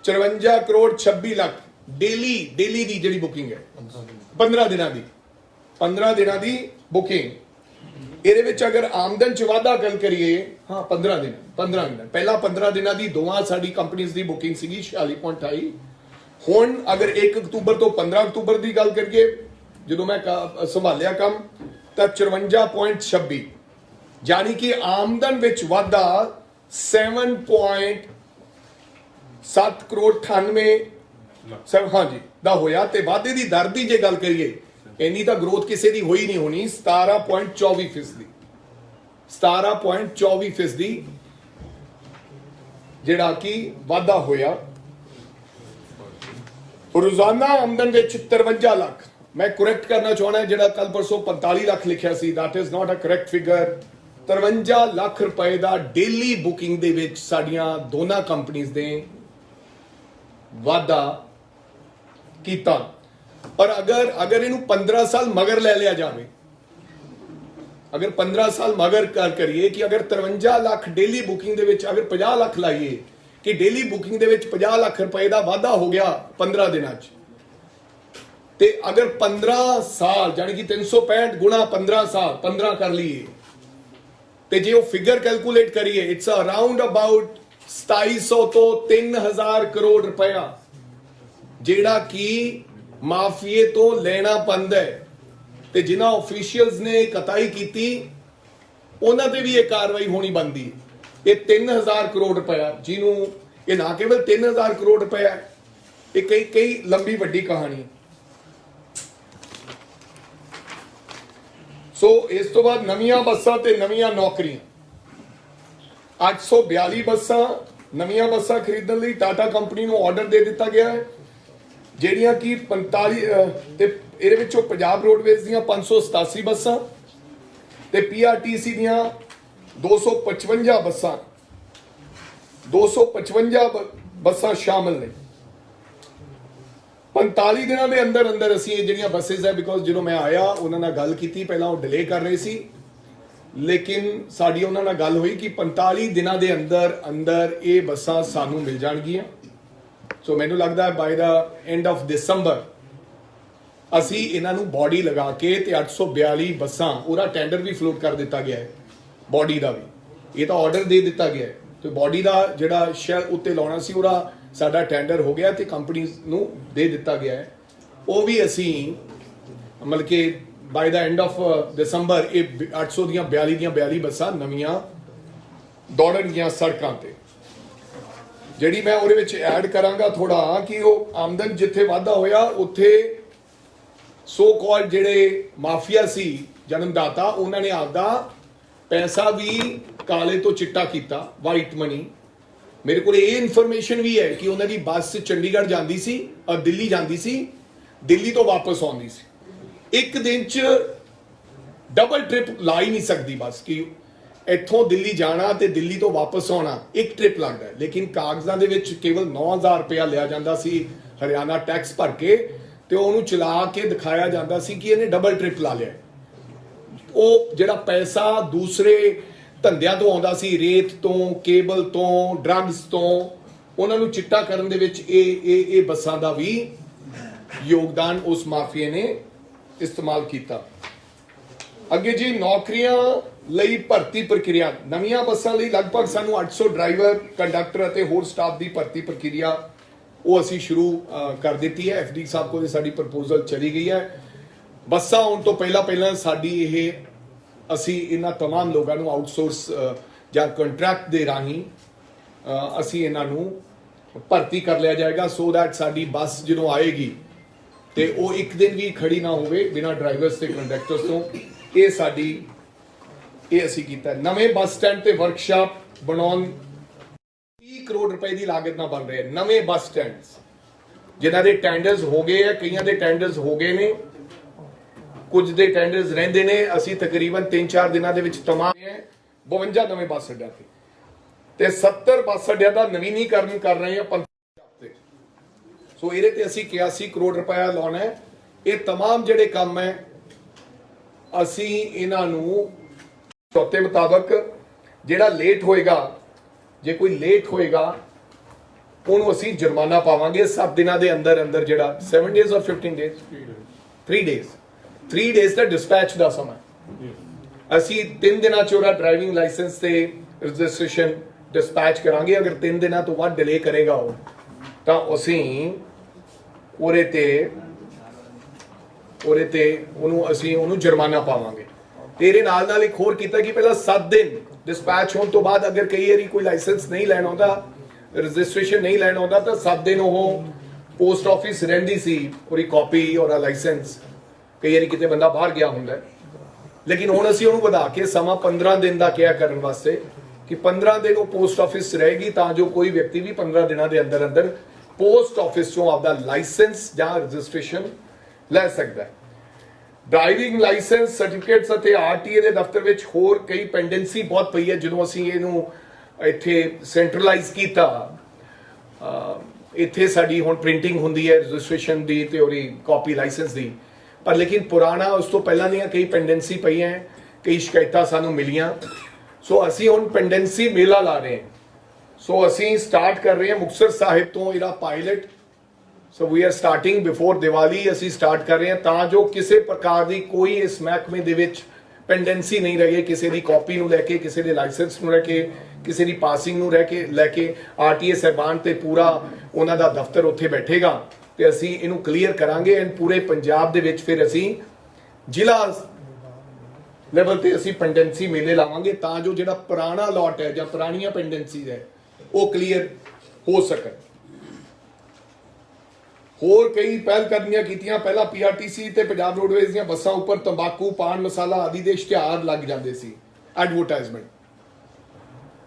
54 ਕਰੋੜ 26 ਲੱਖ ਡੇਲੀ ਦੀ ਜਿਹੜੀ ਬੁਕਿੰਗ ਹੈ 15 ਦਿਨਾਂ ਦੀ ਬੁਕਿੰਗ ਇਹਦੇ ਵਿੱਚ ਅਗਰ ਆਮਦਨ ਚ ਵਾਧਾ ਗੱਲ ਕਰੀਏ ਹਾਂ 15 ਦਿਨ ਪਹਿਲਾਂ 15 ਦਿਨਾਂ ਦੀ ਦੋਵਾਂ ਸਾਡੀ ਕੰਪਨੀਆਂ ਦੀ ਬੁਕਿੰਗ ਸੀਗੀ 46.28 ਹੁਣ ਅਗਰ 1 ਅਕਤੂਬਰ ਤੋਂ 15 ਅਕਤੂਬਰ ਦੀ ਗੱਲ ਕਰੀਏ ਜਦੋਂ ਮੈਂ ਸੰਭਾਲਿਆ ਕੰਮ ਤਾਂ 54.26 ਯਾਨੀ ਕਿ ਆਮਦਨ ਵਿੱਚ ਵਾਧਾ 7 ਕਰੋੜ 98 ਹਾਂਜੀ ਦਾ ਹੋਇਆ ਤੇ ਵਾਧੇ ਦੀ ਦਰ ਦੀ ਜੇ ਗੱਲ ਕਰੀਏ ਇੰਨੀ ਤਾਂ ਗਰੋਥ ਕਿਸੇ ਦੀ ਹੋਈ ਨਹੀਂ ਹੋਣੀ 17.24% ਜਿਹੜਾ ਕਿ ਵਾਧਾ ਹੋਇਆ ਰੋਜ਼ਾਨਾ ਆਮਦਨ ਵਿੱਚ 53 ਲੱਖ ਮੈਂ ਕਰੈਕਟ ਕਰਨਾ ਚਾਹਣਾ ਜਿਹੜਾ ਕੱਲ ਪਰਸੋਂ 45 ਲੱਖ ਲਿਖਿਆ ਸੀ that is not a correct figure 53 lakh ਰੁਪਏ ਦਾ ਡੇਲੀ ਬੁਕਿੰਗ ਦੇ ਵਿੱਚ ਸਾਡੀਆਂ ਦੋਨਾਂ ਕੰਪਨੀਆਂ ਦੇ ਵਾਧਾ ਕੀਤਾ ਔਰ ਅਗਰ ਇਹਨੂੰ 15 ਸਾਲ ਮਗਰ ਲੈ ਲਿਆ ਜਾਵੇ ਅਗਰ 15 ਸਾਲ ਮਗਰ ਕਰੀਏ ਕਿ ਅਗਰ 53 ਲੱਖ ਡੇਲੀ ਬੁਕਿੰਗ ਦੇ ਵਿੱਚ ਅਗਰ 50 ਲੱਖ ਲਾਈਏ ਕਿ ਡੇਲੀ ਬੁਕਿੰਗ ਦੇ ਵਿੱਚ 50 ਲੱਖ ਰੁਪਏ ਦਾ ਵਾਧਾ ਹੋ ਗਿਆ 15 ਦਿਨਾਂ 'ਚ ਤੇ ਅਗਰ 15 ਸਾਲ ਯਾਨੀ ਕਿ 365 ਗੁਣਾ 15 ਸਾਲ 15 ਕਰ ਲਈਏ ਤੇ ਜੇ ਉਹ ਫਿਗਰ ਕੈਲਕੂਲੇਟ ਕਰੀਏ ਇਟਸ ਅਰਾਊਂਡ ਅਬਾਊਟ 2700 ਤੋਂ 3000 ਕਰੋੜ ਰੁਪਇਆ ਜਿਹੜਾ ਕਿ ਮਾਫੀਏ ਤੋਂ ਲੈਣਾ ਪੈਂਦਾ ਹੈ ਤੇ ਜਿਨ੍ਹਾਂ ਆਫੀਸ਼ੀਅਲਸ ਨੇ ਕਤਾਈ ਕੀਤੀ ਉਹਨਾਂ ਤੇ ਵੀ ਇਹ ਕਾਰਵਾਈ ਹੋਣੀ ਬਣਦੀ ਹੈ ਇਹ 3000 ਕਰੋੜ ਰੁਪਇਆ ਜਿਹਨੂੰ ਇਹ ਨਾ ਕੇਵਲ 3000 ਕਰੋੜ ਰੁਪਇਆ ਇਹ ਕਈ ਲੰਬੀ ਵੱਡੀ ਕਹਾਣੀ ਸੋ ਇਸ ਤੋਂ ਬਾਅਦ ਨਵੀਆਂ ਬੱਸਾਂ ਤੇ ਨਵੀਆਂ ਨੌਕਰੀਆਂ 842 ਬੱਸਾਂ ਨਵੀਆਂ ਬੱਸਾਂ ਖਰੀਦਣ ਲਈ ਟਾਟਾ ਕੰਪਨੀ ਨੂੰ ਆਰਡਰ ਦੇ ਦਿੱਤਾ ਗਿਆ ਹੈ ਜਿਹੜੀਆਂ ਕਿ 45 ਤੇ ਇਹਦੇ ਵਿੱਚੋਂ ਪੰਜਾਬ ਰੋਡਵੇਜ਼ ਦੀਆਂ 587 ਬੱਸਾਂ ਤੇ ਪੀਆਰਟੀਸੀ ਦੀਆਂ 255 ਬੱਸਾਂ ਸ਼ਾਮਲ ਨੇ 45 ਦਿਨਾਂ ਦੇ ਅੰਦਰ ਅਸੀਂ ਇਹ ਜਿਹੜੀਆਂ ਬੱਸੇਸ ਹੈ ਬਿਕੋਜ਼ ਜਦੋਂ ਮੈਂ ਆਇਆ ਉਹਨਾਂ ਨਾਲ ਗੱਲ ਕੀਤੀ ਪਹਿਲਾਂ ਉਹ ਡਿਲੇ ਕਰ ਰਹੇ ਸੀ ਲੇਕਿਨ ਸਾਡੀ ਉਹਨਾਂ ਨਾਲ ਗੱਲ ਹੋਈ ਕਿ 45 ਦਿਨਾਂ ਦੇ ਅੰਦਰ ਇਹ ਬੱਸਾਂ ਸਾਨੂੰ ਮਿਲ ਜਾਣਗੀਆਂ ਸੋ ਮੈਨੂੰ ਲੱਗਦਾ ਹੈ ਬਾਈ ਦਾ ਐਂਡ ਆਫ ਦਸੰਬਰ ਅਸੀਂ ਇਹਨਾਂ ਨੂੰ ਬਾਡੀ ਲਗਾ ਕੇ ਤੇ 842 ਬੱਸਾਂ ਉਹਦਾ ਟੈਂਡਰ ਵੀ ਫਲੋਟ ਕਰ ਦਿੱਤਾ ਗਿਆ ਹੈ ਬਾਡੀ ਦਾ ਵੀ ਇਹ ਤਾਂ ਆਰਡਰ ਦੇ ਦਿੱਤਾ ਗਿਆ ਹੈ ਤੇ ਬਾਡੀ ਦਾ ਜਿਹੜਾ ਸ਼ਹਿਰ ਉੱਤੇ ਲਾਉਣਾ ਸੀ ਉਹਦਾ ਸਾਡਾ ਟੈਂਡਰ ਹੋ ਗਿਆ ਤੇ ਕੰਪਨੀ ਨੂੰ ਦੇ ਦਿੱਤਾ ਗਿਆ ਹੈ ਉਹ ਵੀ ਅਸੀਂ ਮਤਲਬ ਕਿ ਬਾਈ ਦਾ ਐਂਡ ਆਫ ਦਸੰਬਰ ਇਹ 800 ਦੀਆਂ 42 ਬੱਸਾਂ ਨਵੀਆਂ ਦੌੜਨਗੀਆਂ ਸੜਕਾਂ ਤੇ ਜਿਹੜੀ ਮੈਂ ਉਹਦੇ ਵਿੱਚ ਐਡ ਕਰਾਂਗਾ ਥੋੜਾ ਕਿ ਉਹ ਆਮਦਨ ਜਿੱਥੇ ਵਾਧਾ ਹੋਇਆ ਉੱਥੇ ਸੋ ਕਾਲਡ ਜਿਹੜੇ ਮਾਫੀਆ ਸੀ ਜਨਮਦਾਤਾ ਉਹਨਾਂ ਨੇ ਆਪਦਾ ਪੈਸਾ ਵੀ ਕਾਲੇ ਤੋਂ ਚਿੱਟਾ ਕੀਤਾ ਵਾਈਟ ਮਨੀ ਮੇਰੇ ਕੋਲ ਇਹ ਇਨਫੋਰਮੇਸ਼ਨ ਵੀ ਹੈ ਕਿ ਉਹਨਾਂ ਦੀ ਬੱਸ ਚੰਡੀਗੜ੍ਹ ਜਾਂਦੀ ਸੀ ਔਰ ਦਿੱਲੀ ਜਾਂਦੀ ਸੀ ਦਿੱਲੀ ਤੋਂ ਵਾਪਸ ਆਉਂਦੀ ਸੀ ਇੱਕ ਦਿਨ 'ਚ ਡਬਲ ਟ੍ਰਿਪ ਲਾ ਹੀ ਨਹੀਂ ਸਕਦੀ ਬੱਸ ਕਿ ਇੱਥੋਂ ਦਿੱਲੀ ਜਾਣਾ ਤੇ ਦਿੱਲੀ ਤੋਂ ਵਾਪਸ ਆਉਣਾ ਇੱਕ ਟ੍ਰਿਪ ਲੱਗਦਾ ਹੈ ਲੇਕਿਨ ਕਾਗਜ਼ਾਂ ਦੇ ਵਿੱਚ ਕੇਵਲ 9000 ਰੁਪਇਆ ਲਿਆ ਜਾਂਦਾ ਸੀ ਹਰਿਆਣਾ ਟੈਕਸ ਭਰ ਕੇ ਤੇ ਉਹਨੂੰ ਚਲਾ ਕੇ ਦਿਖਾਇਆ ਜਾਂਦਾ ਸੀ ਕਿ ਇਹਨੇ ਡਬਲ ਟ੍ਰਿਪ ਲਾ ਲਿਆ ਉਹ ਜਿਹੜਾ ਪੈਸਾ ਦੂਸਰੇ ਧੰਦਿਆਂ ਤੋਂ ਆਉਂਦਾ ਸੀ ਰੇਤ ਤੋਂ ਕੇਬਲ ਤੋਂ ਡਰੱਗਸ ਤੋਂ ਉਹਨਾਂ ਨੂੰ ਚਿੱਟਾ ਕਰਨ ਦੇ ਵਿੱਚ ਇਹ ਬੱਸਾਂ ਦਾ ਵੀ ਯੋਗਦਾਨ ਉਸ ਮਾਫੀਏ ਨੇ ਇਸਤੇਮਾਲ ਕੀਤਾ ਅੱਗੇ ਜੀ ਨੌਕਰੀਆਂ ਲਈ ਭਰਤੀ ਪ੍ਰਕਿਰਿਆ ਨਵੀਆਂ ਬੱਸਾਂ ਲਈ ਲਗਭਗ ਸਾਨੂੰ 800 ਡਰਾਈਵਰ ਕੰਡਕਟਰ ਅਤੇ ਹੋਰ ਸਟਾਫ ਦੀ ਭਰਤੀ ਪ੍ਰਕਿਰਿਆ ਉਹ ਅਸੀਂ ਸ਼ੁਰੂ ਕਰ ਦਿੱਤੀ ਹੈ ਐਫਡੀ ਸਾਹਿਬ ਕੋਲ ਸਾਡੀ ਪ੍ਰਪੋਜ਼ਲ ਚਲੀ ਗਈ ਹੈ ਬੱਸਾਂ ਆਉਣ ਤੋਂ ਪਹਿਲਾਂ ਸਾਡੀ ਇਹ ਅਸੀਂ ਇਹਨਾਂ तमाम ਲੋਕਾਂ ਨੂੰ ਆਊਟਸੋਰਸ ਜਾਂ ਕੰਟਰੈਕਟ ਦੇ ਰਾਹੀਂ ਅਸੀਂ ਇਹਨਾਂ ਨੂੰ ਭਰਤੀ ਕਰ ਲਿਆ ਜਾਏਗਾ ਸੋ ਦੈਟ ਸਾਡੀ ਬੱਸ ਜਦੋਂ ਆਏਗੀ ਤੇ ਉਹ ਇੱਕ ਦਿਨ ਵੀ ਖੜੀ ਨਾ ਹੋਵੇ ਬਿਨਾਂ ਡਰਾਈਵਰਸ ਤੇ ਕੰਡਕਟਰਸ ਤੋਂ। ਇਹ ਅਸੀਂ ਕੀਤਾ। ਨਵੇਂ ਬੱਸ ਸਟੈਂਡ ਤੇ ਵਰਕਸ਼ਾਪ ਬਣਾਉਣ 30 ਕਰੋੜ ਰੁਪਏ ਦੀ ਲਾਗਤ ਨਾਲ ਬਣ ਰਹੇ ਨਵੇਂ ਬੱਸ ਸਟੈਂਡਸ, ਜਿਨ੍ਹਾਂ ਦੇ ਟੈਂਡਰਸ ਹੋ ਗਏ ਆ, ਕਈਆਂ ਦੇ ਟੈਂਡਰਸ ਹੋ ਗਏ ਨੇ, ਕੁਝ ਦੇ ਟੈਂਡਰਸ ਰਹਿੰਦੇ ਨੇ। ਅਸੀਂ ਤਕਰੀਬਨ 3-4 ਦਿਨਾਂ ਦੇ ਵਿੱਚ ਤਮਾਮ 52 ਨਵੇਂ ਬੱਸ ਅੱਡਿਆਂ ਤੇ 70 ਬੱਸ ਅੱਡਿਆਂ ਦਾ ਨਵੀਨੀਕਰਨ ਕਰ ਰਹੇ ਹਾਂ 50 ਤੇ। ਸੋ ਇਹਦੇ ਤੇ ਅਸੀਂ 81 ਕਰੋੜ ਰੁਪਇਆ ਲਾਉਣਾ ਹੈ। ਇਹ तमाम ਜਿਹੜੇ ਕੰਮ ਹੈ ਅਸੀਂ ਇਹਨਾਂ ਨੂੰ ਚੌਥੇ ਮੁਤਾਬਕ ਜਿਹੜਾ ਲੇਟ ਹੋਏਗਾ, ਜੇ ਕੋਈ ਲੇਟ ਹੋਏਗਾ ਉਹਨੂੰ ਅਸੀਂ ਜੁਰਮਾਨਾ ਪਾਵਾਂਗੇ 7 ਦਿਨਾਂ ਦੇ ਅੰਦਰ ਅੰਦਰ। ਜਿਹੜਾ 7 ਡੇਜ਼ ਔਰ 15 ਡੇਜ਼ 3 ਡੇਜ਼ ਦਾ ਡਿਸਪੈਚ ਦਾ ਸਮਾਂ ਅਸੀਂ 3 ਦਿਨਾਂ ਚ ਉਹਦਾ ਡਰਾਈਵਿੰਗ ਲਾਇਸੈਂਸ ਤੇ ਰਜਿਸਟ੍ਰੇਸ਼ਨ ਡਿਸਪੈਚ ਕਰਾਂਗੇ। ਅਗਰ 3 ਦਿਨਾਂ ਤੋਂ ਬਾਅਦ ਡਿਲੇ ਕਰੇਗਾ ਉਹ ਤਾਂ ਅਸੀਂ ਉਹਦੇ ਤੇ ਉਹਨੂੰ ਜੁਰਮਾਨਾ ਪਾਵਾਂਗੇ। ਤੇਰੇ ਨਾਲ ਇੱਕ ਹੋਰ ਕੀਤਾ ਕਿ ਪਹਿਲਾਂ 7 ਦਿਨ ਡਿਸਪੈਚ ਹੋਣ ਤੋਂ ਬਾਅਦ ਅਗਰ ਕਈ ਵਾਰੀ ਕੋਈ ਲਾਇਸੈਂਸ ਨਹੀਂ ਲੈਣ ਆਉਂਦਾ, ਰਜਿਸਟ੍ਰੇਸ਼ਨ ਨਹੀਂ ਲੈਣ ਆਉਂਦਾ ਤਾਂ 7 ਦਿਨ ਉਹ ਪੋਸਟ ਆਫਿਸ ਰਹਿੰਦੀ ਸੀ ਉਹਦੀ ਕਾਪੀ ਔਰ ਲਾਇਸੈਂਸ। ਕਈ ਵਾਰੀ ਕਿਤੇ ਬੰਦਾ ਬਾਹਰ ਗਿਆ ਹੁੰਦਾ, ਲੇਕਿਨ ਹੁਣ ਅਸੀਂ ਉਹਨੂੰ ਵਧਾ ਕੇ ਸਮਾਂ 15 ਦਿਨ ਦਾ ਕਿਹਾ ਕਰਨ ਵਾਸਤੇ ਕਿ 15 ਦਿਨ ਉਹ ਪੋਸਟ ਆਫਿਸ ਰਹੇਗੀ ਤਾਂ ਜੋ ਕੋਈ ਵਿਅਕਤੀ ਵੀ 15 ਦਿਨਾਂ ਦੇ ਅੰਦਰ ਅੰਦਰ ਪੋਸਟ ਆਫਿਸ ਤੋਂ ਆਪਦਾ ਲਾਇਸੈਂਸ ਜਾਂ ਰਜਿਸਟ੍ਰੇਸ਼ਨ ਲੈ ਸਕਦਾ ਹੈ। ਡਰਾਈਵਿੰਗ ਲਾਇਸੈਂਸ ਸਰਟੀਫਿਕੇਟਸ ਅਤੇ ਆਰਟੀਏ ਦੇ ਦਫ਼ਤਰ ਵਿੱਚ ਹੋਰ ਕਈ ਪੈਂਡੈਂਸੀ ਬਹੁਤ ਪਈ ਹੈ। ਜਦੋਂ ਅਸੀਂ ਇਹਨੂੰ ਇੱਥੇ ਸੈਂਟਰਲਾਈਜ਼ ਕੀਤਾ, ਇੱਥੇ ਸਾਡੀ ਹੁਣ ਪ੍ਰਿੰਟਿੰਗ ਹੁੰਦੀ ਹੈ ਰਜਿਸਟ੍ਰੇਸ਼ਨ ਦੀ ਤੇ ਉਹਦੀ ਕਾਪੀ ਲਾਇਸੈਂਸ ਦੀ, ਪਰ ਲੇਕਿਨ ਪੁਰਾਣਾ ਉਸ ਤੋਂ ਪਹਿਲਾਂ ਦੀਆਂ ਕਈ ਪੈਂਡੈਂਸੀ ਪਈਆਂ, ਕਈ ਸ਼ਿਕਾਇਤਾਂ ਸਾਨੂੰ ਮਿਲੀਆਂ। ਸੋ ਅਸੀਂ ਹੁਣ ਪੈਂਡੈਂਸੀ ਮੇਲਾ ਲਾ ਰਹੇ ਹਾਂ। ਸੋ ਅਸੀਂ ਸਟਾਰਟ ਕਰ ਰਹੇ ਹਾਂ ਮੁਕਤਸਰ ਸਾਹਿਬ ਤੋਂ ਇਹਦਾ pilot. So we are starting before Diwali. ਅਸੀਂ ਸਟਾਰਟ ਕਰ ਰਹੇ ਹਾਂ ਤਾਂ ਜੋ ਕਿਸੇ ਪ੍ਰਕਾਰ ਦੀ ਕੋਈ ਇਸ ਮਹਿਕਮੇ ਦੇ ਵਿੱਚ ਪੈਂਡੈਂਸੀ ਨਹੀਂ ਰਹੇ, ਕਿਸੇ ਦੀ ਕਾਪੀ ਨੂੰ ਲੈ ਕੇ, ਕਿਸੇ ਦੇ ਲਾਇਸੈਂਸ ਨੂੰ ਲੈ ਕੇ, ਕਿਸੇ ਦੀ ਪਾਸਿੰਗ ਨੂੰ ਲੈ ਕੇ ਆਰਟੀਏ ਸਾਹਿਬਾਨ ਤੇ ਪੂਰਾ ਉਹਨਾਂ ਦਾ ਦਫ਼ਤਰ ਉੱਥੇ ਬੈਠੇਗਾ ਤੇ ਅਸੀਂ ਇਹਨੂੰ ਕਲੀਅਰ ਕਰਾਂਗੇ। ਐਂਡ ਪੂਰੇ ਪੰਜਾਬ ਦੇ ਵਿੱਚ ਫਿਰ ਅਸੀਂ ਜ਼ਿਲ੍ਹਾ ਲੈਵਲ ਤੇ ਅਸੀਂ ਪੈਂਡੈਂਸੀ ਮੇਲੇ ਲਾਵਾਂਗੇ ਤਾਂ ਜੋ ਜਿਹੜਾ ਪੁਰਾਣਾ ਲਾਟ ਹੈ ਜਾਂ ਪੁਰਾਣੀਆਂ ਪੈਂਡੈਂਸੀਜ਼ ਹੈ ਉਹ ਕਲੀਅਰ ਹੋ ਸਕਣ। ਹੋਰ ਕਈ ਪਹਿਲ ਕਦਮੀਆਂ ਕੀਤੀਆਂ। ਪਹਿਲਾਂ ਪੀਆਰਟੀਸੀ ਤੇ ਪੰਜਾਬ ਰੋਡਵੇਜ਼ ਦੀਆਂ ਬੱਸਾਂ ਉੱਪਰ ਤੰਬਾਕੂ, ਪਾਨ ਮਸਾਲਾ ਆਦਿ ਦੇ ਇਸ਼ਤਿਹਾਰ ਲੱਗ ਜਾਂਦੇ ਸੀ, ਐਡਵਰਟਾਈਜ਼ਮੈਂਟ।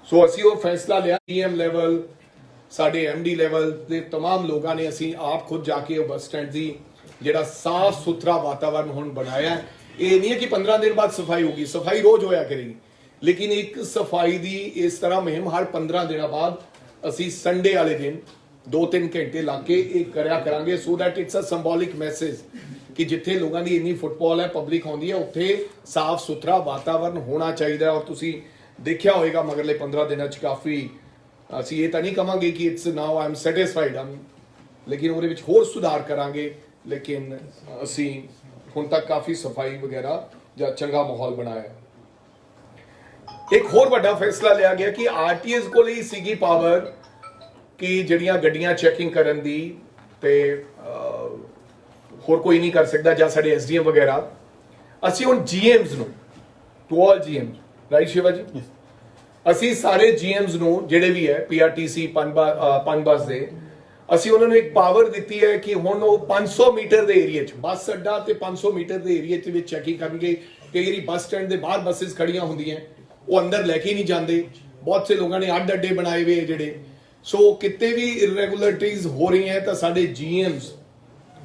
ਸੋ ਅਸੀਂ ਉਹ ਫੈਸਲਾ ਲਿਆ ਡੀਐਮ ਲੈਵਲ, ਸਾਡੇ ਐਮਡੀ ਲੈਵਲ ਦੇ तमाम ਲੋਕਾਂ ਨੇ ਅਸੀਂ ਆਪ ਖੁਦ ਜਾ ਕੇ ਉਹ ਬੱਸ ਸਟੈਂਡ ਦੀ ਜਿਹੜਾ ਸਾਫ਼ ਸੁਥਰਾ ਵਾਤਾਵਰਨ ਹੁਣ ਬਣਾਇਆ। ਇਹ ਨਹੀਂ ਹੈ ਕਿ 15 ਦਿਨ ਬਾਅਦ ਸਫਾਈ ਹੋਗੀ, ਸਫਾਈ ਰੋਜ਼ ਹੋਇਆ ਕਰੇਗੀ, ਲੇਕਿਨ ਇੱਕ ਸਫਾਈ ਦੀ ਇਸ ਤਰ੍ਹਾਂ ਮੁਹਿੰਮ ਹਰ 15 ਦਿਨਾਂ ਬਾਅਦ ਅਸੀਂ ਸੰਡੇ ਵਾਲੇ ਦਿਨ 2-3 ਘੰਟੇ ਲਾ ਕੇ ਇਹ ਕਰਿਆ ਕਰਾਂਗੇ so that it's a symbolic message ਕਿ ਜਿੱਥੇ ਲੋਕਾਂ ਦੀ ਇੰਨੀ ਫੁੱਟਬਾਲ ਹੈ, ਪਬਲਿਕ ਆਉਂਦੀ ਹੈ, ਉੱਥੇ ਸਾਫ਼ ਸੁਥਰਾ ਵਾਤਾਵਰਨ ਹੋਣਾ ਚਾਹੀਦਾ। ਔਰ ਤੁਸੀਂ ਦੇਖਿਆ ਹੋਏਗਾ ਮਗਰਲੇ 15 ਦਿਨਾਂ 'ਚ ਕਾਫੀ, ਅਸੀਂ ਇਹ ਤਾਂ ਨਹੀਂ ਕਵਾਂਗੇ ਕਿ it's now I am satisfied, ਲੇਕਿਨ ਉਹਦੇ ਵਿੱਚ ਹੋਰ ਸੁਧਾਰ ਕਰਾਂਗੇ। ਲੇਕਿਨ ਅਸੀਂ ਹੁਣ ਤੱਕ ਕਾਫੀ ਸਫਾਈ ਵਗੈਰਾ ਜਾਂ ਚੰਗਾ ਮਾਹੌਲ ਬਣਾਇਆ। ਇੱਕ ਹੋਰ ਵੱਡਾ ਫੈਸਲਾ ਲਿਆ ਗਿਆ ਕਿ ਆਰਟੀਐਸ ਕੋਲ ਹੀ ਸੀਗੀ ਪਾਵਰ ਕਿ ਜਿਹੜੀਆਂ ਗੱਡੀਆਂ ਚੈਕਿੰਗ ਕਰਨ ਦੀ ਤੇ ਹੋਰ ਕੋਈ ਨਹੀਂ ਕਰ ਸਕਦਾ ਜਾਂ ਸਾਡੇ ਐਸਡੀਐਮ ਵਗੈਰਾ। ਅਸੀਂ ਹੁਣ ਜੀਐਮਸ ਨੂੰ, to all ਜੀਐਮਸ, right Shiva ji, ਅਸੀਂ ਸਾਰੇ ਜੀਐਮਸ ਨੂੰ ਜਿਹੜੇ ਵੀ ਹੈ ਪੀਆਰਟੀਸੀ ਪਨਬਸ ਦੇ, ਅਸੀਂ ਉਹਨਾਂ ਨੂੰ ਇੱਕ ਪਾਵਰ ਦਿੱਤੀ ਹੈ ਕਿ ਹੁਣ ਉਹ 500 ਮੀਟਰ ਦੇ ਏਰੀਆ 'ਚ ਬੱਸ ਅੱਡਾ ਤੇ 500 ਮੀਟਰ ਦੇ ਏਰੀਆ 'ਚ ਵਿੱਚ ਚੈਕਿੰਗ ਕਰਨਗੇ। ਕਈ ਵਾਰੀ ਬੱਸ ਸਟੈਂਡ ਦੇ ਬਾਹਰ ਬੱਸਿਸ ਖੜੀਆਂ ਹੁੰਦੀਆਂ, ਉਹ ਅੰਦਰ ਲੈ ਕੇ ਨਹੀਂ ਜਾਂਦੇ। ਬਹੁਤ ਸੇ ਲੋਕਾਂ ਨੇ ਅੱਡ ਅੱਡੇ ਬਣਾਏ ਹੋਏ ਜਿਹੜੇ। ਸੋ ਕਿਤੇ ਵੀ ਇਰੈਗੂਲਰਿਟੀਜ਼ ਹੋ ਰਹੀਆਂ ਤਾਂ ਸਾਡੇ ਜੀਐਮਸ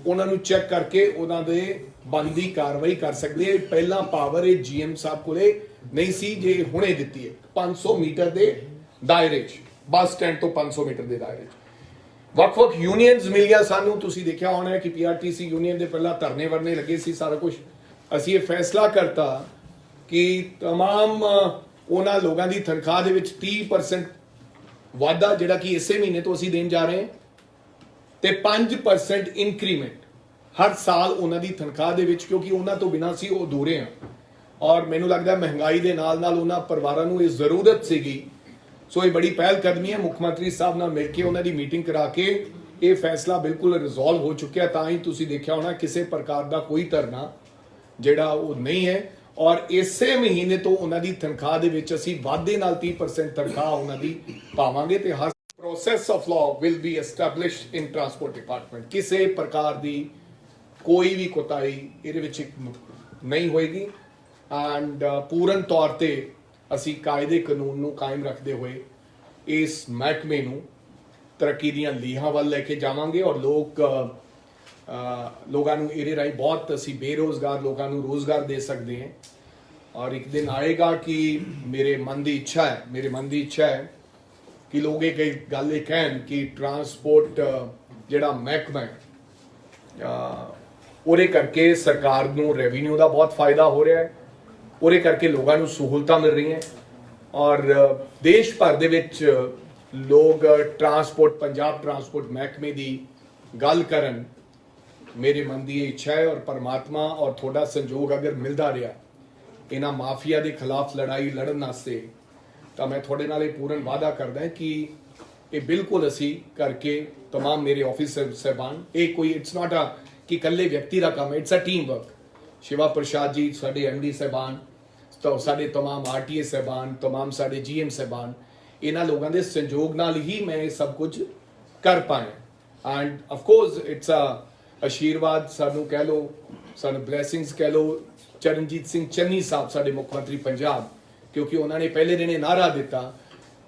ਉਹਨਾਂ ਨੂੰ ਚੈੱਕ ਕਰਕੇ ਉਹਨਾਂ ਦੇ ਬਣਦੀ ਕਾਰਵਾਈ ਕਰ ਸਕਦੇ ਆ। ਪਹਿਲਾਂ ਪਾਵਰ ਇਹ ਜੀਐਮ ਸਾਹਿਬ ਕੋਲੇ ਨਹੀਂ ਸੀ, ਜੇ ਹੁਣੇ ਦਿੱਤੀ ਹੈ 500 ਮੀਟਰ ਦੇ ਦਾਇਰੇ 'ਚ, ਬੱਸ ਸਟੈਂਡ ਤੋਂ 500 ਮੀਟਰ ਦੇ ਦਾਇਰੇ 'ਚ। ਵੱਖ-ਵੱਖ ਯੂਨੀਅਨਸ ਮਿਲੀਆਂ ਸਾਨੂੰ, ਤੁਸੀਂ ਦੇਖਿਆ ਹੋਣਾ ਕਿ ਪੀਆਰਟੀਸੀ ਯੂਨੀਅਨ ਦੇ ਪਹਿਲਾਂ ਧਰਨੇ ਵਰਨੇ ਲੱਗੇ ਸੀ, ਸਾਰਾ ਕੁਝ। ਅਸੀਂ ਇਹ ਫੈਸਲਾ ਕਰਤਾ ਕਿ तमाम ਉਹਨਾਂ ਲੋਕਾਂ ਦੀ ਤਨਖਾਹ ਦੇ ਵਿੱਚ 30% ਵਾਧਾ, ਜਿਹੜਾ ਕਿ ਇਸੇ ਮਹੀਨੇ ਤੋਂ ਅਸੀਂ ਦੇਣ ਜਾ ਰਹੇ ਹਾਂ, ਤੇ 5% ਇਨਕਰੀਮੈਂਟ ਹਰ ਸਾਲ ਉਹਨਾਂ ਦੀ ਤਨਖਾਹ ਦੇ ਵਿੱਚ, ਕਿਉਂਕਿ ਉਹਨਾਂ ਤੋਂ ਬਿਨਾਂ ਸੀ ਉਹ ਅਧੂਰੇ ਆ। ਔਰ ਮੈਨੂੰ ਲੱਗਦਾ ਮਹਿੰਗਾਈ ਦੇ ਨਾਲ ਨਾਲ ਉਹਨਾਂ ਪਰਿਵਾਰਾਂ ਨੂੰ ਇਹ ਜ਼ਰੂਰਤ ਸੀਗੀ। ਸੋ ਇਹ ਬੜੀ ਪਹਿਲ ਕਦਮੀ ਹੈ। ਮੁੱਖ ਮੰਤਰੀ ਸਾਹਿਬ ਨਾਲ ਮਿਲ ਕੇ ਉਹਨਾਂ ਦੀ ਮੀਟਿੰਗ ਕਰਾ ਕੇ ਇਹ ਫੈਸਲਾ ਬਿਲਕੁਲ ਰਿਜ਼ੋਲਵ ਹੋ ਚੁੱਕਿਆ। ਤਾਂ ਹੀ ਤੁਸੀਂ ਦੇਖਿਆ ਹੋਣਾ ਕਿਸੇ ਪ੍ਰਕਾਰ ਦਾ ਕੋਈ ਧਰਨਾ ਜਿਹੜਾ ਉਹ ਨਹੀਂ ਹੈ। ਔਰ ਇਸੇ ਮਹੀਨੇ ਤੋਂ ਉਹਨਾਂ ਦੀ ਤਨਖਾਹ ਦੇ ਵਿੱਚ ਅਸੀਂ ਵਾਧੇ ਨਾਲ 30% ਤਨਖਾਹ ਉਹਨਾਂ ਦੀ ਪਾਵਾਂਗੇ ਤੇ ਹਰ process of law will be established in transport department. ਕਿਸੇ ਪ੍ਰਕਾਰ ਦੀ ਕੋਈ ਵੀ ਕੋਤਾਹੀ ਇਹਦੇ ਵਿੱਚ ਨਹੀਂ ਹੋਏਗੀ ਐਂਡ ਪੂਰਨ ਤੌਰ ਤੇ ਅਸੀਂ ਕਾਇਦੇ ਕਾਨੂੰਨ ਨੂੰ ਕਾਇਮ ਰੱਖਦੇ ਹੋਏ ਇਸ ਮਹਿਕਮੇ ਨੂੰ ਤਰੱਕੀ ਦੀਆਂ ਲੀਹਾਂ ਵੱਲ ਲੈ ਕੇ ਜਾਵਾਂਗੇ ਔਰ ਲੋਕਾਂ ਨੂੰ ਇਹਦੇ ਰਾਹੀਂ ਬਹੁਤ ਅਸੀਂ ਬੇਰੋਜ਼ਗਾਰ ਲੋਕਾਂ ਨੂੰ ਰੋਜ਼ਗਾਰ ਦੇ ਸਕਦੇ ਹਾਂ ਔਰ ਇੱਕ ਦਿਨ ਆਏਗਾ ਕਿ ਮੇਰੇ ਮਨ ਦੀ ਇੱਛਾ ਹੈ ਕਿ ਲੋਕ ਇਹ ਗੱਲ ਇਹ ਕਹਿਣ ਕਿ ਟਰਾਂਸਪੋਰਟ ਜਿਹੜਾ ਮਹਿਕਮਾ ਹੈ ਉਹਦੇ ਕਰਕੇ ਸਰਕਾਰ ਨੂੰ ਰੈਵਨਿਊ ਦਾ ਬਹੁਤ ਫਾਇਦਾ ਹੋ ਰਿਹਾ ਹੈ ਉਹਦੇ ਕਰਕੇ ਲੋਕਾਂ ਨੂੰ ਸਹੂਲਤਾਂ ਮਿਲ ਰਹੀਆਂ ਔਰ ਦੇਸ਼ ਭਰ ਦੇ ਵਿੱਚ ਲੋਕ ਪੰਜਾਬ ਟਰਾਂਸਪੋਰਟ ਮਹਿਕਮੇ ਦੀ ਗੱਲ ਕਰਨ ਮੇਰੇ ਮਨ ਦੀ ਇਹ ਇੱਛਾ ਹੈ ਔਰ ਪਰਮਾਤਮਾ ਔਰ ਤੁਹਾਡਾ ਸੰਯੋਗ ਅਗਰ ਮਿਲਦਾ ਰਿਹਾ ਇਹਨਾਂ ਮਾਫੀਆ ਦੇ ਖਿਲਾਫ ਲੜਾਈ ਲੜਨ ਵਾਸਤੇ ਤਾਂ ਮੈਂ ਤੁਹਾਡੇ ਨਾਲ ਇਹ ਪੂਰਨ ਵਾਅਦਾ ਕਰਦਾ ਕਿ ਇਹ ਬਿਲਕੁਲ ਅਸੀਂ ਕਰਕੇ तमाम ਮੇਰੇ ਆਫਿਸਰ ਸਹਿਬਾਨ ਇਹ ਕੋਈ ਇਟਸ ਨਾਟ ਅ ਕਿ ਇਕੱਲੇ ਵਿਅਕਤੀ ਦਾ ਕੰਮ it's a team work Shiva Prasad ji ਸਾਡੇ ਐਮਡੀ ਸਹਿਬਾਨ ਤਾਂ ਸਾਡੇ तमाम ਆਰਟੀਏ ਸਹਿਬਾਨ तमाम ਸਾਡੇ ਜੀਐਮ ਸਹਿਬਾਨ ਇਹਨਾਂ ਲੋਕਾਂ ਦੇ ਸੰਯੋਗ ਨਾਲ ਹੀ ਮੈਂ ਇਹ ਸਭ ਕੁਝ ਕਰ ਪਾਇਆ and of course it's a ਆਸ਼ੀਰਵਾਦ ਸਾਨੂੰ ਕਹਿ ਲਓ ਸਾਨੂੰ ਬਲੇਸਿੰਗਸ ਕਹਿ ਲਓ ਚਰਨਜੀਤ ਸਿੰਘ ਚੰਨੀ ਸਾਹਿਬ ਸਾਡੇ ਮੁੱਖ ਮੰਤਰੀ ਪੰਜਾਬ ਕਿਉਂਕਿ ਉਹਨਾਂ ਨੇ ਪਹਿਲੇ ਦਿਨ ਇਹ ਨਾਅਰਾ ਦਿੱਤਾ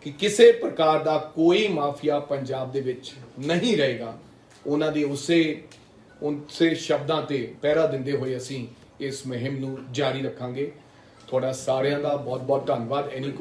ਕਿ ਕਿਸੇ ਪ੍ਰਕਾਰ ਦਾ ਕੋਈ ਮਾਫੀਆ ਪੰਜਾਬ ਦੇ ਵਿੱਚ ਨਹੀਂ ਰਹੇਗਾ ਉਹਨਾਂ ਦੇ ਉਸੇ ਸ਼ਬਦਾਂ ਤੇ ਪਹਿਰਾ ਦਿੰਦੇ ਹੋਏ ਅਸੀਂ ਇਸ ਮੁਹਿੰਮ ਨੂੰ ਜਾਰੀ ਰੱਖਾਂਗੇ ਤੁਹਾਡਾ ਸਾਰਿਆਂ ਦਾ ਬਹੁਤ ਬਹੁਤ ਧੰਨਵਾਦ